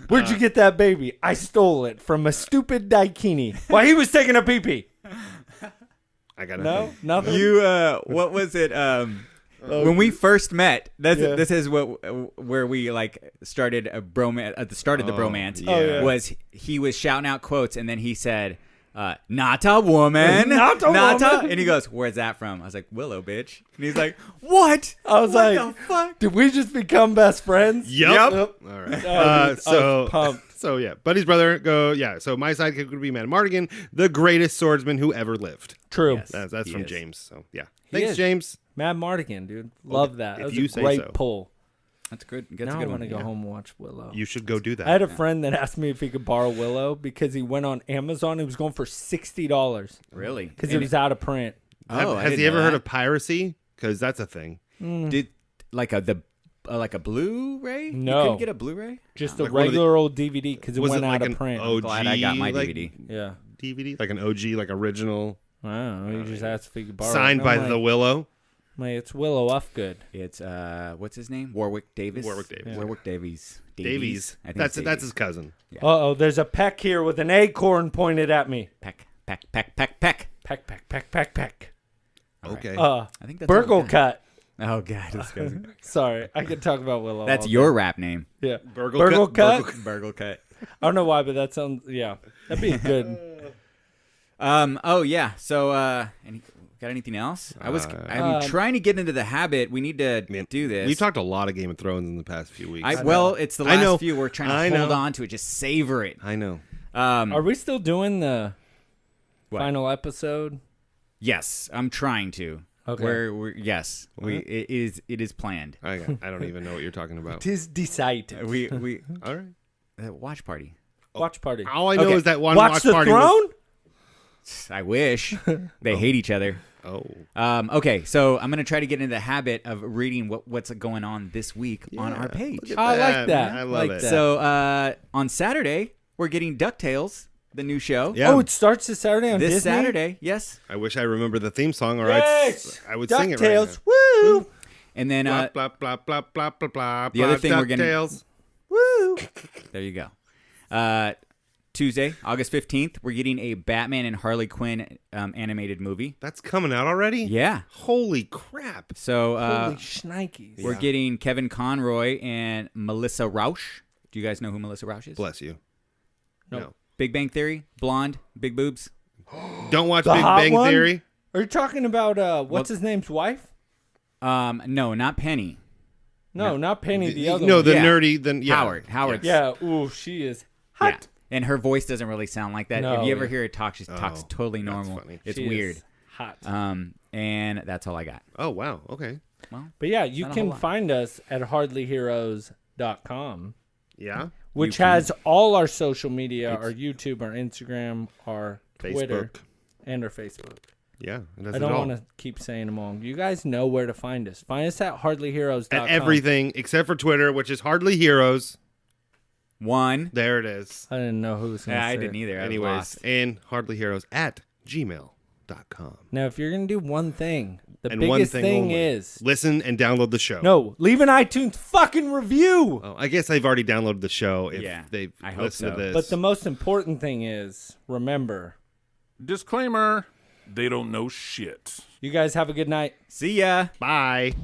B: Where'd you get that baby? I stole it from a stupid daikini while he was taking a pee-pee.
C: I got
B: No,
C: nothing.
B: nothing.
D: You what was it? When we first met,
B: Yeah.
D: this is where we like started a bromance at the start of the bromance.
C: yeah. Oh,
B: yeah.
D: Was he was shouting out quotes and then he said, "Not a woman,
B: Not a woman."
D: and he goes, "Where's that from?" I was like, "Willow, bitch," and he's like, "What?"
B: I was
D: What
B: like,
D: the fuck?
B: did we just become best friends?
C: Yep.
B: Yep.
C: All right.
B: Oh, dude, I
C: So
B: was pumped.
C: so yeah, Buddy's brother go yeah. So my sidekick would be Mad Mardigan, the greatest swordsman who ever lived.
B: True.
D: Yes.
C: That's
D: He
C: from
D: is.
C: James. So yeah,
B: He
C: thanks
B: is.
C: James.
B: Mad Mardigan, dude. Love that.
C: if
B: That was
C: you
B: a
C: say
B: great
C: so.
B: pull.
D: That's good. That's
B: Now
D: a
B: I
D: good
B: want to
D: one.
B: go home and watch Willow.
C: You should go do that.
B: I had a friend that asked me if he could borrow Willow because he went on Amazon. He was going for $60
D: Really?
B: because it was out of print.
D: Oh, I
C: has
D: didn't
C: he ever
D: know
C: heard
D: that.
C: of piracy? Because that's a thing.
D: Did like a Blu-ray?
B: No.
D: You couldn't get a Blu-ray.
B: Just
C: Like
B: a
C: one of the-
B: regular old DVD because it
C: Was
B: went
C: it
B: out
C: like
B: of
C: an
B: print.
C: OG?
D: Glad I got my
C: like,
D: DVD.
B: Yeah.
C: DVD, like an OG, like original,
B: I don't know. You just asked if he could borrow
C: signed
B: it.
C: by
B: I'm
C: the
B: like,
C: Willow.
B: it's Willow Ufgood.
D: It's what's his name? Warwick Davis.
C: Warwick Davis.
D: Yeah. Warwick Davies.
C: Davies.
D: I think
C: That's
D: it's
C: that's
D: Davies.
C: his cousin.
B: Uh-oh, there's a peck here with an acorn pointed at me.
D: Peck, peck, peck, peck,
B: Peck,
D: peck.
B: peck, peck, peck, peck.
C: Okay.
D: I think that's all
B: Burgle
D: we got.
B: cut.
D: Oh god, disgusting.
B: Sorry, I could talk about Willow.
D: That's
B: all
D: your
B: day.
D: rap name.
B: Yeah.
C: Burgle cut?
D: Burgle cut.
B: I don't know why, but that sounds, yeah. That'd be good.
D: Oh yeah. So got anything else? I'm trying to get into the habit. We need to do this.
C: We've talked a lot of Game of Thrones in the past few weeks.
D: It's the
C: I know.
D: last few. We're trying to hold on to it. Just savor it.
C: I know.
B: Are we still doing the
D: What?
B: final episode?
D: Yes, I'm trying to.
B: Okay.
D: It is planned.
C: I don't even know what you're talking about.
B: Tis decided.
D: We
C: All right.
D: watch party.
B: Watch party.
C: All I know
D: Okay.
C: is that one
B: Watch the
C: party
B: throne?
D: I wish they hate each other.
C: Was, oh.
D: Okay, so I'm gonna try to get into the habit of reading what's going on this week on our page.
C: Look at
B: I like that.
C: I love
B: Like
C: it.
B: that.
D: So on Saturday we're getting DuckTales, the new show.
C: Yeah.
B: Oh, it starts this Saturday on
D: This
B: Disney?
D: Saturday, yes.
C: I wish I remember the theme song, or
B: Yes!
C: I would sing it right
B: DuckTales.
C: now.
B: Woo!
D: And then
C: Blah, blah, blah, blah, blah, blah, blah,
D: the other
C: blah,
D: thing we're gonna-
C: DuckTales.
B: Woo!
D: there you go. Tuesday, August 15th, we're getting a Batman and Harley Quinn animated movie.
C: That's coming out already?
D: Yeah.
C: Holy crap.
D: So
B: Holy shnikes.
D: we're getting Kevin Conroy and Melissa Rauch. Do you guys know who Melissa Rauch is?
C: Bless you. No.
D: Big Bang Theory, blonde, big boobs.
C: Don't watch
B: The
C: Big
B: hot
C: Bang
B: one?
C: Theory.
B: Are you talking about, what's his name's wife?
D: No, not Penny.
B: No, not Penny, the other
C: No,
B: one.
C: the
D: Yeah.
C: nerdy. Then yeah.
D: Howard.
B: Yeah, ooh, she is hot.
D: Yeah. And her voice doesn't really sound like that.
B: No,
D: if you ever
B: yeah.
D: hear her talk, she talks totally normal.
C: funny.
D: It's
B: She is
D: weird.
B: hot.
D: And that's all I got.
C: Oh wow. Okay.
B: But yeah, you
D: not a
B: can
D: whole lot.
B: find us at hardlyheroes.com,
C: Yeah.
B: which has all our social media, our YouTube, our Instagram, our Twitter,
C: Facebook.
B: and our Facebook.
C: Yeah. It does
B: I
C: it
B: don't
C: all.
B: want to keep saying them all. You guys know where to find us. Find us at hardlyheroes.com.
C: At everything except for Twitter, which is Hardly Heroes.
D: One.
C: There it is.
B: I didn't know who was going to
D: Yeah,
B: say
D: I didn't
B: it.
D: either. I was
C: Anyways,
D: lost.
C: and Hardly Heroes at gmail.com.
B: Now, if you're going to do one thing, the
C: And
B: biggest
C: one thing only.
B: is...
C: Listen and download the show.
B: No, leave an iTunes fucking review.
C: Oh, I guess they've already downloaded the show if
D: Yeah,
C: they've
D: I hope
C: listened
D: so.
C: to this.
B: But the most important thing is, remember,
H: Disclaimer, they don't know shit.
B: you guys have a good night.
D: See ya.
C: Bye.